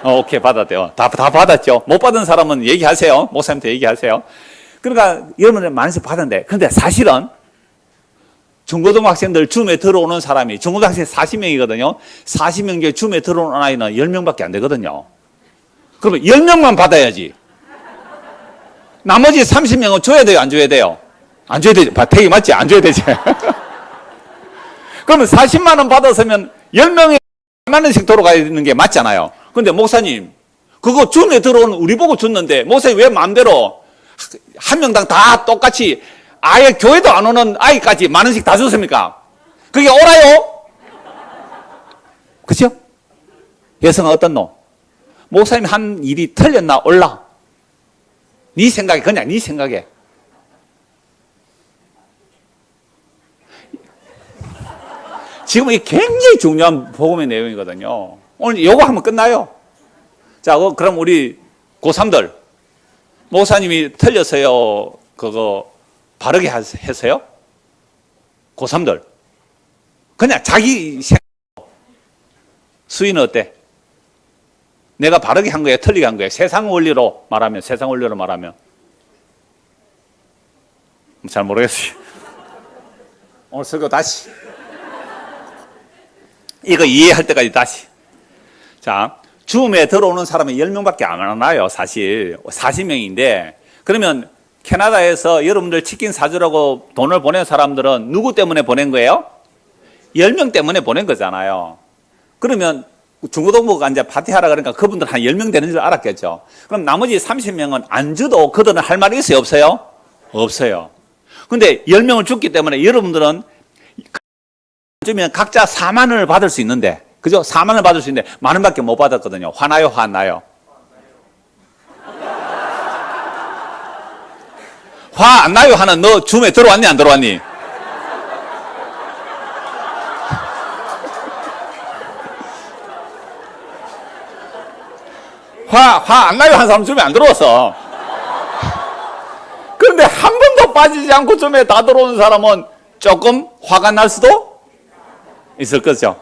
오케이, 받았대요. 다 받았죠. 못 받은 사람은 얘기하세요. 목사님한테 얘기하세요. 그러니까 여러분들 많이서 받았는데, 근데 사실은 중고등학생들 줌에 들어오는 사람이 중고등학생 40명이거든요. 40명 중에 줌에 들어오는 아이는 10명밖에 안 되거든요. 그러면 10명만 받아야지. 나머지 30명은 줘야 돼요, 안 줘야 돼요? 안 줘야 되지. 되게 맞지? 안 줘야 되지. 그러면 40만 원 받았으면 10명에 10만 원씩 돌아가는 게 맞잖아요. 근데 목사님, 그거 줌에 들어오는 우리 보고 줬는데 목사님 왜 마음대로 한 명당 다 똑같이 아예 교회도 안 오는 아이까지 만 원씩 다 줬습니까? 그게 옳아요? 그죠? 여성은 어떻노? 목사님 한 일이 틀렸나 옳나? 네 생각에, 그냥 네 생각에. 지금 이게 굉장히 중요한 복음의 내용이거든요. 오늘 요거 하면 끝나요. 자, 그럼 우리 고3들, 목사님이 틀렸어요? 그거 바르게 했어요? 고3들. 그냥 자기 생각. 수위는 어때? 내가 바르게 한 거예요? 틀리게 한 거예요? 세상 원리로 말하면. 잘 모르겠어요. 오늘 설교 다시. 이거 이해할 때까지 다시. 자, 줌에 들어오는 사람은 10명밖에 안 와요, 사실. 40명인데. 그러면 캐나다에서 여러분들 치킨 사주라고 돈을 보낸 사람들은 누구 때문에 보낸 거예요? 10명 때문에 보낸 거잖아요. 그러면 중고등부가 이제 파티하라 그러니까 그분들 한 10명 되는 줄 알았겠죠. 그럼 나머지 30명은 안 줘도 그들은 할 말이 있어요, 없어요? 없어요. 근데 10명을 줬기 때문에 여러분들은 주면 각자 4만 원을 받을 수 있는데, 그죠? 4만 원을 받을 수 있는데 만 원밖에 못 받았거든요. 화나요, 화나요? 화 안 나요? 하는 너 줌에 들어왔니, 안 들어왔니? 화 안 나요? 하는 사람 줌에 안 들어왔어. 그런데 한 번도 빠지지 않고 줌에 다 들어오는 사람은 조금 화가 날 수도 있을 거죠.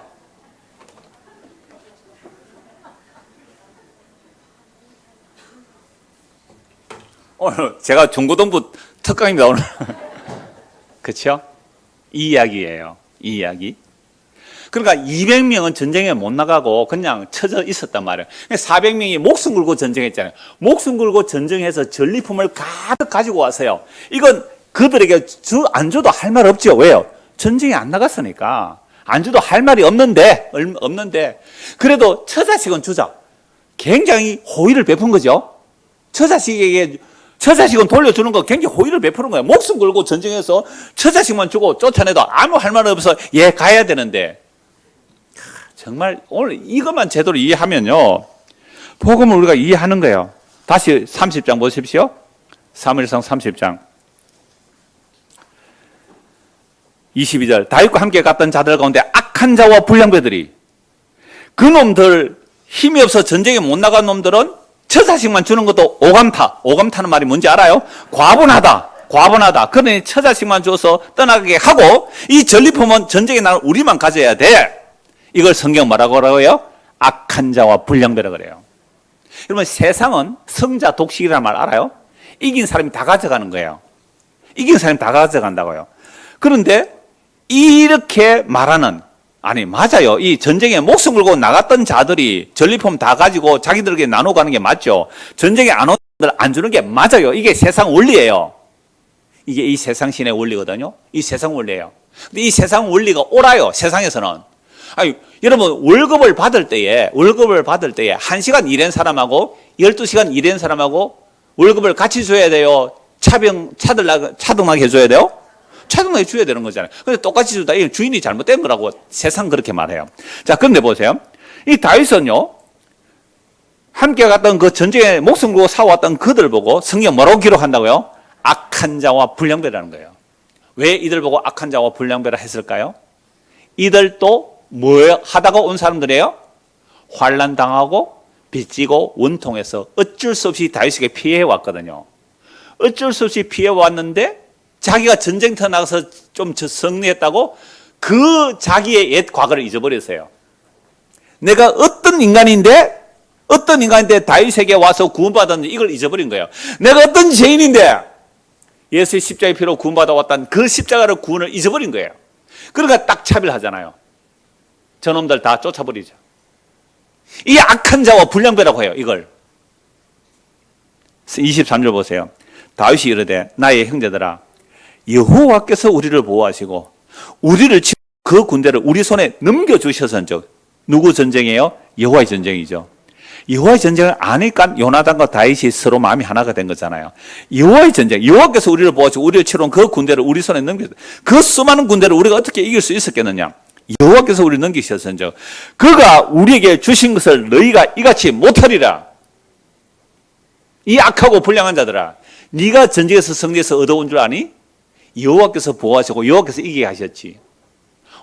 오늘 제가 중고등부 특강입니다, 오늘. 그렇죠? 이 이야기예요. 이 이야기. 그러니까 200명은 전쟁에 못 나가고 그냥 처져 있었단 말이에요. 400명이 목숨 걸고 전쟁했잖아요. 목숨 걸고 전쟁해서 전리품을 가득 가지고 왔어요. 이건 그들에게 안 줘도 할 말 없죠. 왜요? 전쟁에 안 나갔으니까. 안 줘도 할 말이 없는데 그래도 처자식은 주자. 굉장히 호의를 베푼 거죠. 처자식은 돌려주는 거 굉장히 호의를 베푸는 거예요. 목숨 걸고 전쟁해서 처자식만 주고 쫓아내도 아무 할 말 없어. 얘 가야 되는데. 정말 오늘 이것만 제대로 이해하면요, 복음을 우리가 이해하는 거예요. 다시 30장 보십시오. 사무엘상 30장. 22절 다윗과 함께 갔던 자들 가운데 악한 자와 불량배들이 그 놈들 힘이 없어 전쟁에 못 나간 놈들은 저 자식만 주는 것도 오감타. 오감타는 말이 뭔지 알아요? 과분하다. 그러니 처자식만 줘서 떠나게 하고 이 전리품은 전쟁에 나는 우리만 가져야 돼. 이걸 성경 뭐라고 하고요? 악한 자와 불량배라 그래요. 여러분 세상은 성자 독식이라는 말 알아요? 이긴 사람이 다 가져가는 거예요. 이긴 사람이 다 가져간다고요. 그런데 이렇게 말하는 아니 맞아요. 이 전쟁에 목숨 걸고 나갔던 자들이 전리품 다 가지고 자기들에게 나눠 가는 게 맞죠. 전쟁에 안 온 사람들 안 주는 게 맞아요. 이게 세상 원리예요. 이게 이 세상 신의 원리거든요. 이 세상 원리예요. 근데 이 세상 원리가 옳아요. 세상에서는. 아니, 여러분 월급을 받을 때에 1시간 일한 사람하고 12시간 일한 사람하고 월급을 같이 줘야 돼요. 차등하게 해줘야 돼요? 차등하게 줘야 되는 거잖아요. 근데 똑같이 주다 이 주인이 잘못된 거라고 세상 그렇게 말해요. 자, 그런데 보세요. 이 다윗은요. 함께 갔던 그 전쟁에 목숨 걸고 싸워왔던 그들 보고 성경 뭐라고 기록한다고요? 악한 자와 불량배라는 거예요. 왜 이들 보고 악한 자와 불량배라 했을까요? 이들도 뭐 하다가 온 사람들이에요? 환난 당하고 빚지고 원통해서 어쩔 수 없이 다윗에게 피해 왔거든요. 어쩔 수 없이 피해 왔는데 자기가 전쟁터 나가서 좀 승리했다고 그 자기의 옛 과거를 잊어버렸어요. 내가 어떤 인간인데 다윗에게 와서 구원받았는지 이걸 잊어버린 거예요. 내가 어떤 죄인인데 예수의 십자가의 피로 구원받아 왔다는 그 십자가를 구원을 잊어버린 거예요. 그러니까 딱 차별하잖아요. 저놈들 다 쫓아버리죠. 이 악한 자와 불량배라고 해요. 이걸 23절 보세요. 다윗이 이르되 나의 형제들아 여호와께서 우리를 보호하시고 우리를 치고 그 군대를 우리 손에 넘겨주셔서인즉 누구 전쟁이에요? 여호와의 전쟁이죠. 여호와의 전쟁을 아니까 요나단과 다윗이 서로 마음이 하나가 된 거잖아요. 여호와의 전쟁, 여호와께서 우리를 보호하시고 우리를 치러온 그 군대를 우리 손에 넘겨주셨어요. 그 수많은 군대를 우리가 어떻게 이길 수 있었겠느냐? 여호와께서 우리를 넘기셨은즉 그가 우리에게 주신 것을 너희가 이같이 못하리라. 이 악하고 불량한 자들아, 네가 전쟁에서 승리해서 얻어온 줄 아니? 여호와께서 보호하시고 여호와께서 이기게 하셨지.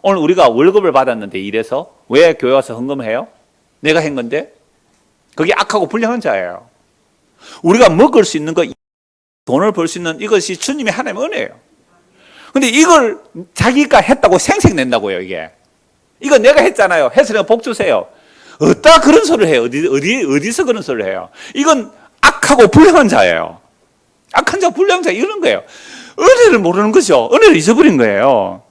오늘 우리가 월급을 받았는데 이래서 왜 교회 와서 헌금을 해요? 내가 한 건데 그게 악하고 불량한 자예요. 우리가 먹을 수 있는 거, 돈을 벌 수 있는 이것이 주님의 하나님의 은혜예요. 근데 이걸 자기가 했다고 생색낸다고요, 이게. 이거 내가 했잖아요. 해서 내가 복 주세요. 어디다 그런 소리를 해요? 어디서 그런 소리를 해요? 이건 악하고 불량한 자예요. 악한 자, 불량한 자, 이런 거예요. 은혜를 모르는 거죠. 은혜를 잊어버린 거예요.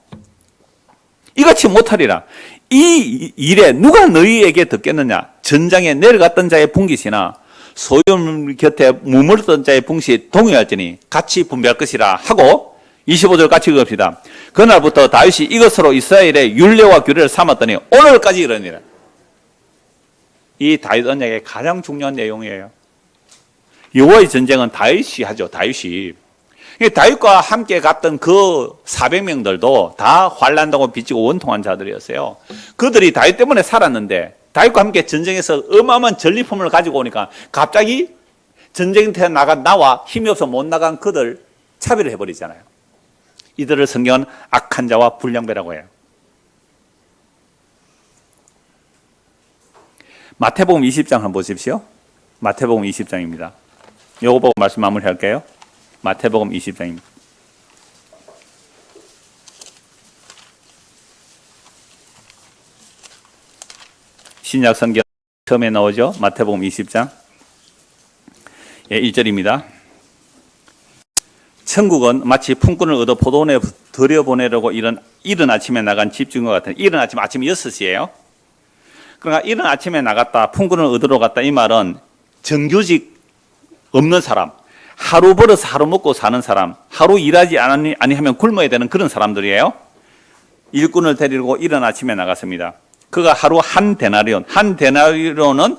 이같이 못하리라. 이 일에 누가 너희에게 듣겠느냐? 전장에 내려갔던 자의 분깃이나 소유물 곁에 머물렀던 자의 분깃이 동요할지니 같이 분배할 것이라 하고 25절 같이 읽읍시다. 그날부터 다윗이 이것으로 이스라엘의 율례와 규례를 삼았더니 오늘까지 이르니라. 이 다윗 언약의 가장 중요한 내용이에요. 여호와의 전쟁은 다윗이 하죠. 다윗이. 다윗과 함께 갔던 그 400명들도 다 환난당하고 빚지고 원통한 자들이었어요. 그들이 다윗 때문에 살았는데 다윗과 함께 전쟁에서 어마어마한 전리품을 가지고 오니까 갑자기 전쟁터에 나와 힘이 없어 못 나간 그들 차별을 해버리잖아요. 이들을 성경은 악한 자와 불량배라고 해요. 마태복음 20장 한번 보십시오. 마태복음 20장입니다. 요거 보고 말씀 마무리할게요. 마태복음 20장입니다. 신약 성경 처음에 나오죠. 마태복음 20장 1절입니다. 천국은 마치 품꾼을 얻어 포도원에 들여보내려고 이른 아침에 나간 집주인과 같은. 이른 아침 6시예요. 그러니까 이른 아침에 나갔다 품꾼을 얻으러 갔다 이 말은 정규직 없는 사람, 하루 벌어서 하루 먹고 사는 사람, 하루 일하지 아니하면 굶어야 되는 그런 사람들이에요. 일꾼을 데리고 이른 아침에 나갔습니다. 그가 하루 한 데나리온, 한 데나리온은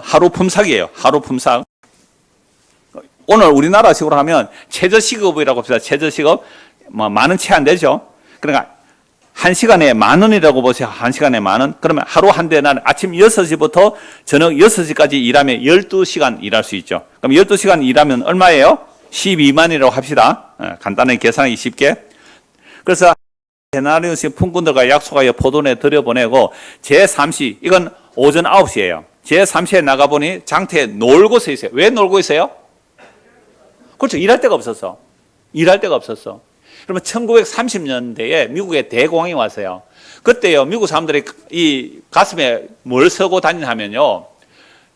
하루 품삯이에요. 하루 품삯. 오늘 우리나라식으로 하면 최저시급이라고 합시다. 최저시급 만원 채 안 되죠. 그러니까 한 시간에 10,000원이라고 보세요. 한 시간에 10,000원. 그러면 하루 한 대나 아침 6시부터 저녁 6시까지 일하면 12시간 일할 수 있죠. 그럼 12시간 일하면 얼마예요? 12만이라고 합시다. 간단하게 계산하기 쉽게. 그래서 데나리온씩 품꾼들과 약속하여 포도원에 들여보내고 제3시, 이건 오전 9시예요. 제3시에 나가보니 장터에 놀고 서 있어요. 왜 놀고 있어요? 그렇죠. 일할 데가 없었어. 일할 데가 없었어. 그러면 1930년대에 미국에 대공황이 왔어요. 그때요, 미국 사람들이 이 가슴에 뭘 쓰고 다니냐면요,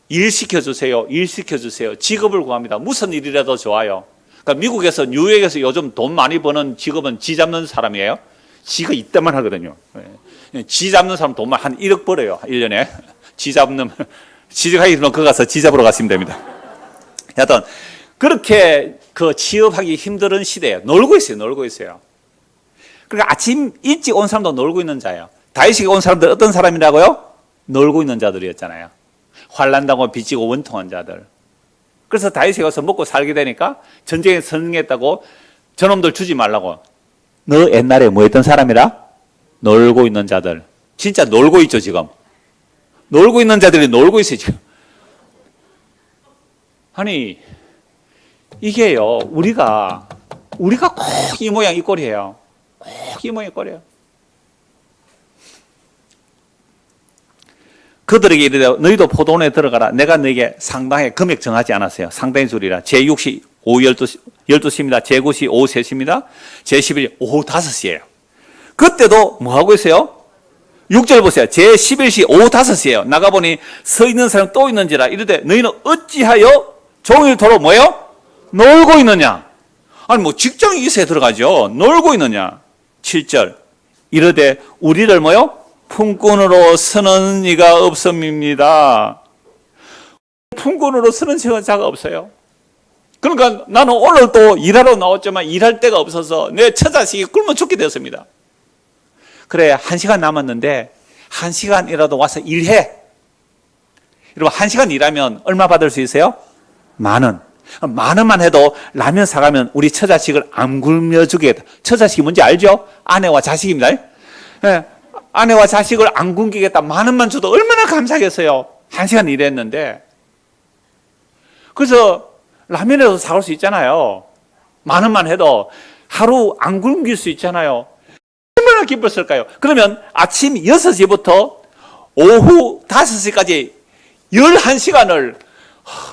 일 시켜주세요, 일 시켜주세요. 직업을 구합니다. 무슨 일이라도 좋아요. 그러니까 미국에서, 뉴욕에서 요즘 돈 많이 버는 직업은 지 잡는 사람이에요. 지가 이때만 하거든요. 지 잡는 사람 돈만 한 1억 벌어요, 1년에. 지 잡는, 취직하기 싫으면 거기 가서 지 잡으러 가시면 됩니다. 여하튼, 그렇게 그 취업하기 힘든 시대에 놀고 있어요, 놀고 있어요. 그러니까 아침 일찍 온 사람도 놀고 있는 자예요. 다윗에게 온 사람들 어떤 사람이라고요? 놀고 있는 자들이었잖아요. 환난당하고 빚지고 원통한 자들. 그래서 다윗에게 와서 먹고 살게 되니까 전쟁에 승리했다고 저놈들 주지 말라고. 너 옛날에 뭐 했던 사람이라? 놀고 있는 자들. 진짜 놀고 있죠, 지금. 놀고 있는 자들이 놀고 있어요, 지금. 아니, 이게요, 우리가 꼭 이 모양 이 꼴이에요. 꼭 이 모양 이 꼴이에요. 그들에게 이르되 너희도 포도원에 들어가라. 내가 너에게 상당히 금액 정하지 않았어요. 상당히 줄이라. 제6시 오후 12시입니다. 제9시 오후 3시입니다. 제11시 오후 5시예요. 그때도 뭐 하고 있어요? 6절 보세요. 제11시 오후 5시예요. 나가보니 서 있는 사람 또 있는지라. 이르되 너희는 어찌하여 종일토록 뭐예요? 놀고 있느냐? 아니 뭐 직장이 있어야 들어가죠. 놀고 있느냐? 7절 이르되 우리를 뭐요? 품꾼으로 쓰는 이가 없음입니다. 품꾼으로 쓰는 자가 없어요. 그러니까 나는 오늘 또 일하러 나왔지만 일할 데가 없어서 내 처자식이 굶어 죽게 되었습니다. 그래, 1시간 남았는데 1시간이라도 와서 일해. 여러분 1시간 일하면 얼마 받을 수 있어요? 10,000원. 10,000원만 해도 라면 사가면 우리 처자식을 안 굶겨주겠다. 처자식이 뭔지 알죠? 아내와 자식입니다. 네. 아내와 자식을 안 굶기겠다. 10,000원만 줘도 얼마나 감사하겠어요. 1시간 일했는데. 그래서 라면이라도 사올 수 있잖아요. 10,000원만 해도 하루 안 굶길 수 있잖아요. 얼마나 기뻤을까요? 그러면 아침 6시부터 오후 5시까지 11시간을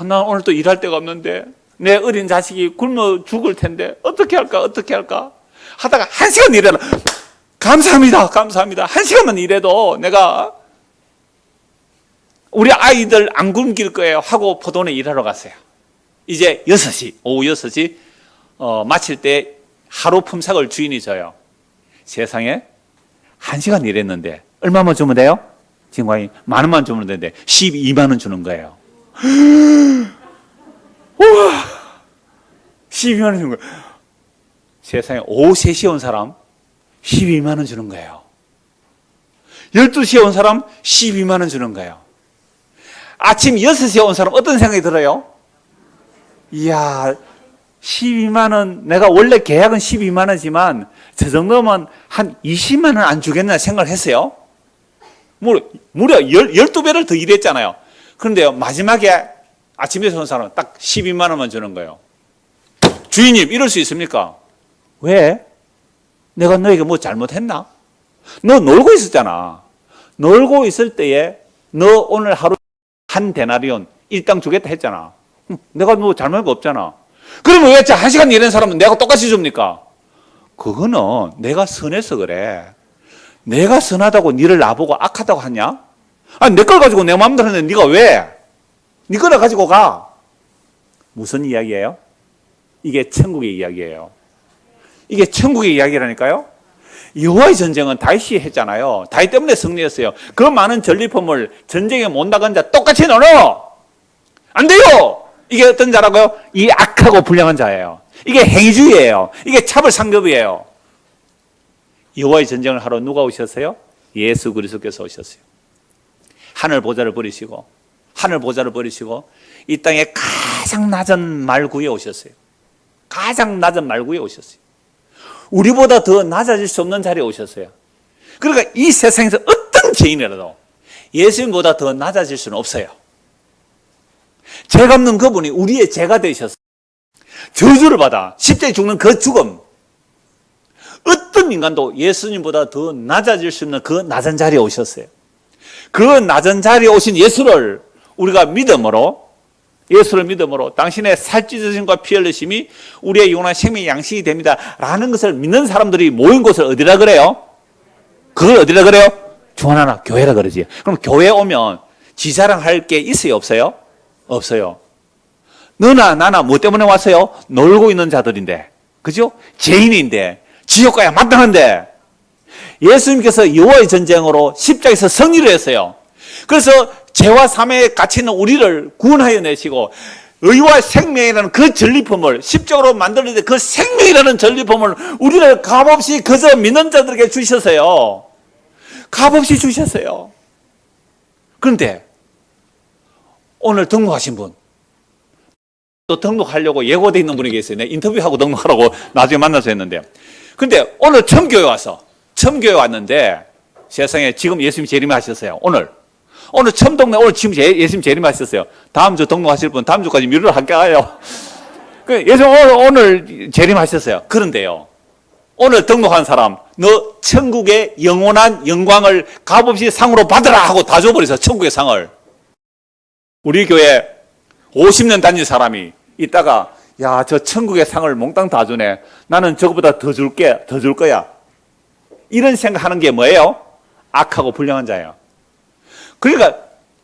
난 오늘 또 일할 데가 없는데 내 어린 자식이 굶어 죽을 텐데 어떻게 할까 하다가 1시간 일해라. 감사합니다. 1시간만 일해도 내가 우리 아이들 안 굶길 거예요 하고 포도원에 일하러 갔어요. 이제 6시, 오후 6시 마칠 때 하루 품삯을 주인이 줘요. 세상에 1시간 일했는데 얼마만 주면 돼요? 지금 10,000원만 주면 되는데 12만 원 주는 거예요. 우와, 12만 원 주는 거예요. 세상에 오후 3시에 온 사람 12만 원 주는 거예요. 12시에 온 사람 12만 원 주는 거예요. 아침 6시에 온 사람 어떤 생각이 들어요? 이야, 12만 원, 내가 원래 계약은 12만 원이지만 저 정도면 한 20만 원 안 주겠나 생각을 했어요. 무려 12배를 더 일했잖아요. 그런데요, 마지막에 아침에 온 사람은 딱 12만 원만 주는 거예요. 주인님, 이럴 수 있습니까? 왜? 내가 너에게 뭐 잘못했나? 너 놀고 있었잖아. 놀고 있을 때에 너 오늘 하루 한 데나리온 일당 주겠다 했잖아. 내가 뭐 잘못한 거 없잖아. 그러면 왜 1시간 일하는 사람은 내가 똑같이 줍니까? 그거는 내가 선해서 그래. 내가 선하다고 니를 나보고 악하다고 하냐? 아니, 내 걸 가지고 내 마음대로 하는데 니가 왜? 니 거를 가지고 가. 무슨 이야기예요? 이게 천국의 이야기예요. 이게 천국의 이야기라니까요. 여호와의 전쟁은 다윗이 했잖아요. 다윗 때문에 승리했어요. 그 많은 전리품을 전쟁에 못 나간 자 똑같이 나눠. 안 돼요. 이게 어떤 자라고요? 이 악하고 불량한 자예요. 이게 행위주의예요. 이게 차별상급이에요. 여호와의 전쟁을 하러 누가 오셨어요? 예수 그리스도께서 오셨어요. 하늘 보좌를 버리시고 이 땅에 가장 낮은 말구에 오셨어요. 가장 낮은 말구에 오셨어요. 우리보다 더 낮아질 수 없는 자리에 오셨어요. 그러니까 이 세상에서 어떤 죄인이라도 예수님보다 더 낮아질 수는 없어요. 죄 갚는 그분이 우리의 죄가 되셨어요. 저주를 받아 십자가에 죽는 그 죽음, 어떤 어떤 인간도 예수님보다 더 낮아질 수 있는 그 낮은 자리에 오셨어요. 그 낮은 자리에 오신 예수를 우리가 믿음으로, 예수를 믿음으로 당신의 살찌으심과 피 흘리심이 우리의 영원한 생명의 양식이 됩니다 라는 것을 믿는 사람들이 모인 곳을 어디라 그래요? 그걸 어디라 그래요? 중하나 교회라 그러지. 그럼 교회 오면 지자랑할 게 있어요, 없어요? 없어요. 너나 나나 뭐 때문에 왔어요? 놀고 있는 자들인데, 그죠? 죄인인데, 지옥 가야 마땅한데, 예수님께서 여호와의 전쟁으로 십자가에서 승리를 했어요. 그래서 죄와 사망에 갇혀 있는 우리를 구원하여 내시고 의와 생명이라는 그 전리품을 십자가로 만들었는데 그 생명이라는 전리품을 우리를 값없이 그저 믿는 자들에게 주셨어요. 값없이 주셨어요. 그런데 오늘 등록하신 분, 또 등록하려고 예고되어 있는 분이 계세요. 내가 인터뷰하고 등록하라고 나중에 만나서 했는데, 근데 오늘 처음 교회 왔는데 세상에 지금 예수님 재림하셨어요. 오늘 처음 등록, 오늘 지금 예수님 재림하셨어요. 다음 주 등록하실 분 다음 주까지 미루를 함께 가요. 예수님 오늘 재림하셨어요. 그런데요, 오늘 등록한 사람, 너 천국의 영원한 영광을 값없이 상으로 받으라 하고 다 줘버려서 천국의 상을. 우리 교회 50년 다닌 사람이 있다가, 야, 저 천국의 상을 몽땅 다 주네. 나는 저거보다 더 줄 거야. 이런 생각하는 게 뭐예요? 악하고 불량한 자예요. 그러니까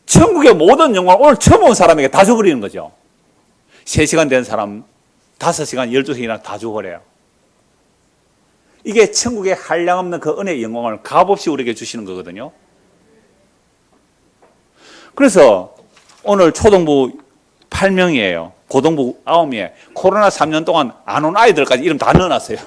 천국의 모든 영광을 오늘 처음 온 사람에게 다 줘버리는 거죠. 3시간 된 사람 5시간, 12시간이나 다 줘버려요. 이게 천국의 한량없는 그 은혜의 영광을 값없이 우리에게 주시는 거거든요. 그래서 오늘 초등부 8명이에요. 고등부 9이에요. 코로나 3년 동안 안 온 아이들까지 이름 다 넣어놨어요.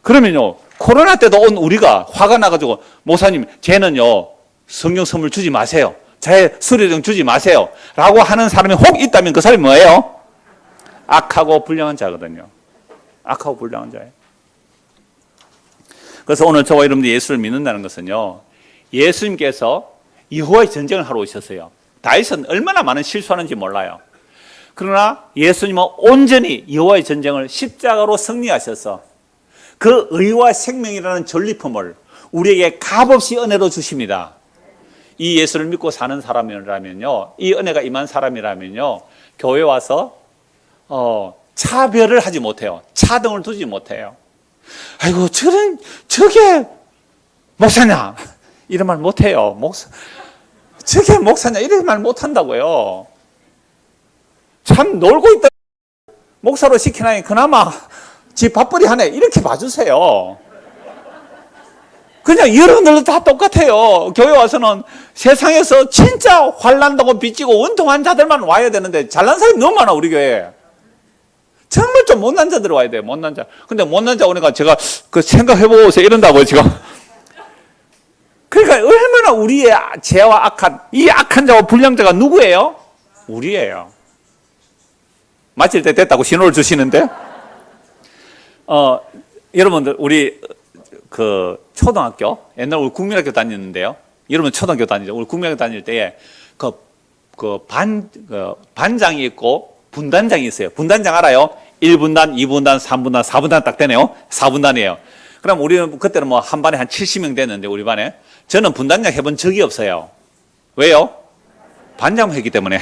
그러면요, 코로나 때도 온 우리가 화가 나가지고, 목사님, 쟤는요, 성경 선물 주지 마세요. 제 수료증 주지 마세요. 라고 하는 사람이 혹 있다면 그 사람이 뭐예요? 악하고 불량한 자거든요. 악하고 불량한 자예요. 그래서 오늘 저와 여러분들이 예수를 믿는다는 것은요, 예수님께서 여호와의 전쟁을 하러 오셨어요. 다윗은 얼마나 많은 실수하는지 몰라요. 그러나 예수님은 온전히 여호와의 전쟁을 십자가로 승리하셔서 그 의와 생명이라는 전리품을 우리에게 값없이 은혜로 주십니다. 이 예수를 믿고 사는 사람이라면요, 이 은혜가 임한 사람이라면요, 교회 와서 차별을 하지 못해요. 차등을 두지 못해요. 아이고, 저게 목사냐? 이런 말 못해요. 저게 목사냐? 이런 말 못한다고요. 참 놀고 있다. 목사로 시키나니 그나마 지 밥벌이 하네. 이렇게 봐주세요. 그냥 여러분들도 다 똑같아요. 교회 와서는 세상에서 진짜 환난다고 빚지고 원통한 자들만 와야 되는데 잘난 사람이 너무 많아, 우리 교회에. 정말 좀 못난 자들 와야 돼요, 못난 자. 근데 못난 자 오니까 제가 그 생각해보세요. 이런다고요, 지금. 그러니까 얼마나 우리의 죄와 이 악한 자와 불량자가 누구예요? 우리예요. 마칠 때 됐다고 신호를 주시는데, 여러분들, 우리 초등학교, 옛날 우리 국민학교 다녔는데요. 여러분 초등학교 다니죠. 우리 국민학교 다닐 때에 반장이 있고 분단장이 있어요. 분단장 알아요? 1분단, 2분단, 3분단, 4분단 딱 되네요. 4분단이에요. 그럼 우리는 그때는 뭐 한 반에 한 70명 됐는데, 우리 반에. 저는 분단장 해본 적이 없어요. 왜요? 반장 했기 때문에.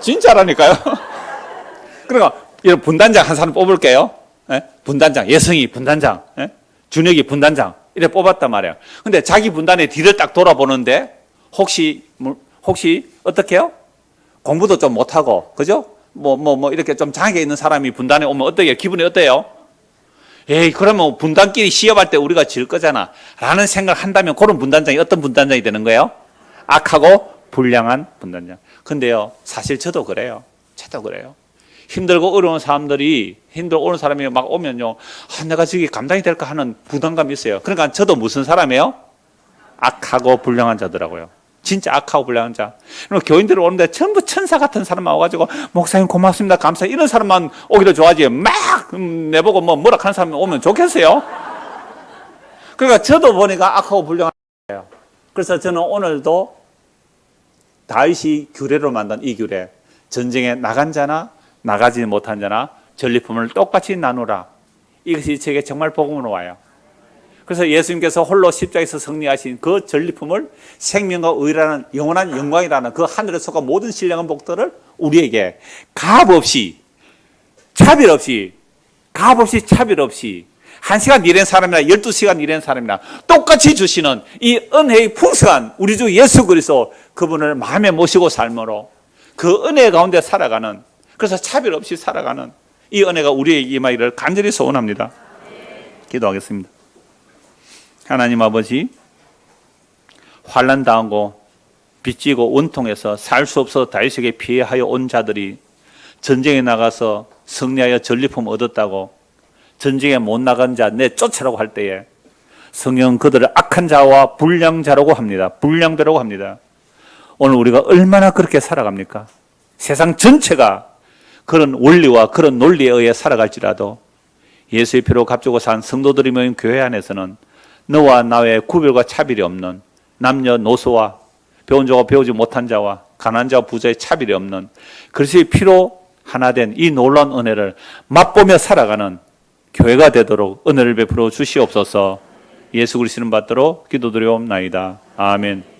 진짜라니까요. 그러니까 이런 분단장 한 사람 뽑을게요. 예? 분단장, 예성이 분단장, 예? 준혁이 분단장 이렇게 뽑았단 말이에요. 근데 자기 분단의 뒤를 딱 돌아보는데 혹시 어떻게 해요? 공부도 좀 못하고, 그죠? 이렇게 좀 장애 있는 사람이 분단에 오면 어때요? 기분이 어때요? 에이, 그러면 분단끼리 시합할 때 우리가 질 거잖아 라는 생각을 한다면 그런 분단장이 어떤 분단장이 되는 거예요? 악하고 불량한 분단장. 근데요, 사실 저도 그래요. 힘들고 어려운 사람이 막 오면요, 내가 저기 감당이 될까 하는 부담감이 있어요. 그러니까 저도 무슨 사람이에요? 악하고 불량한 자더라고요. 진짜 악하고 불량한 자. 교인들 오는데 전부 천사 같은 사람만 와가지고, 목사님 고맙습니다, 감사해요, 이런 사람만 오기를 좋아하지, 막 내보고 뭐라 하는 사람이 오면 좋겠어요? 그러니까 저도 보니까 악하고 불량한 자예요. 그래서 저는 오늘도 다윗이 규례로 만든 이 규례, 전쟁에 나간 자나 나가지 못한 자나 전리품을 똑같이 나누라. 이것이 제게 정말 복음으로 와요. 그래서 예수님께서 홀로 십자가에서 승리하신 그 전리품을 생명과 의라는 영원한 영광이라는 그 하늘에 속한 모든 신령한 복들을 우리에게 값 없이 차별 없이 1시간 일한 사람이나 12시간 일한 사람이나 똑같이 주시는 이 은혜의 풍성한 우리 주 예수 그리스도 그분을 마음에 모시고 삶으로 그 은혜 가운데 살아가는, 그래서 차별 없이 살아가는 이 은혜가 우리에게 임하기를 간절히 소원합니다. 기도하겠습니다. 하나님 아버지, 환난 당하고 빚지고 원통해서 살 수 없어 다윗에게 피하여 온 자들이 전쟁에 나가서 승리하여 전리품 얻었다고 전쟁에 못 나간 자 내쫓으라고 할 때에 성령 그들을 악한 자와 불량자라고 합니다. 불량배라고 합니다. 오늘 우리가 얼마나 그렇게 살아갑니까? 세상 전체가 그런 원리와 그런 논리에 의해 살아갈지라도 예수의 피로 값주고 산 성도들이 모인 교회 안에서는 너와 나의 구별과 차별이 없는 남녀노소와 배운 자와 배우지 못한 자와 가난한 자와 부자의 차별이 없는 그리스도의 피로 하나 된 이 놀라운 은혜를 맛보며 살아가는 교회가 되도록 은혜를 베풀어 주시옵소서. 예수 그리스도는 받도록 기도드리옵나이다. 아멘.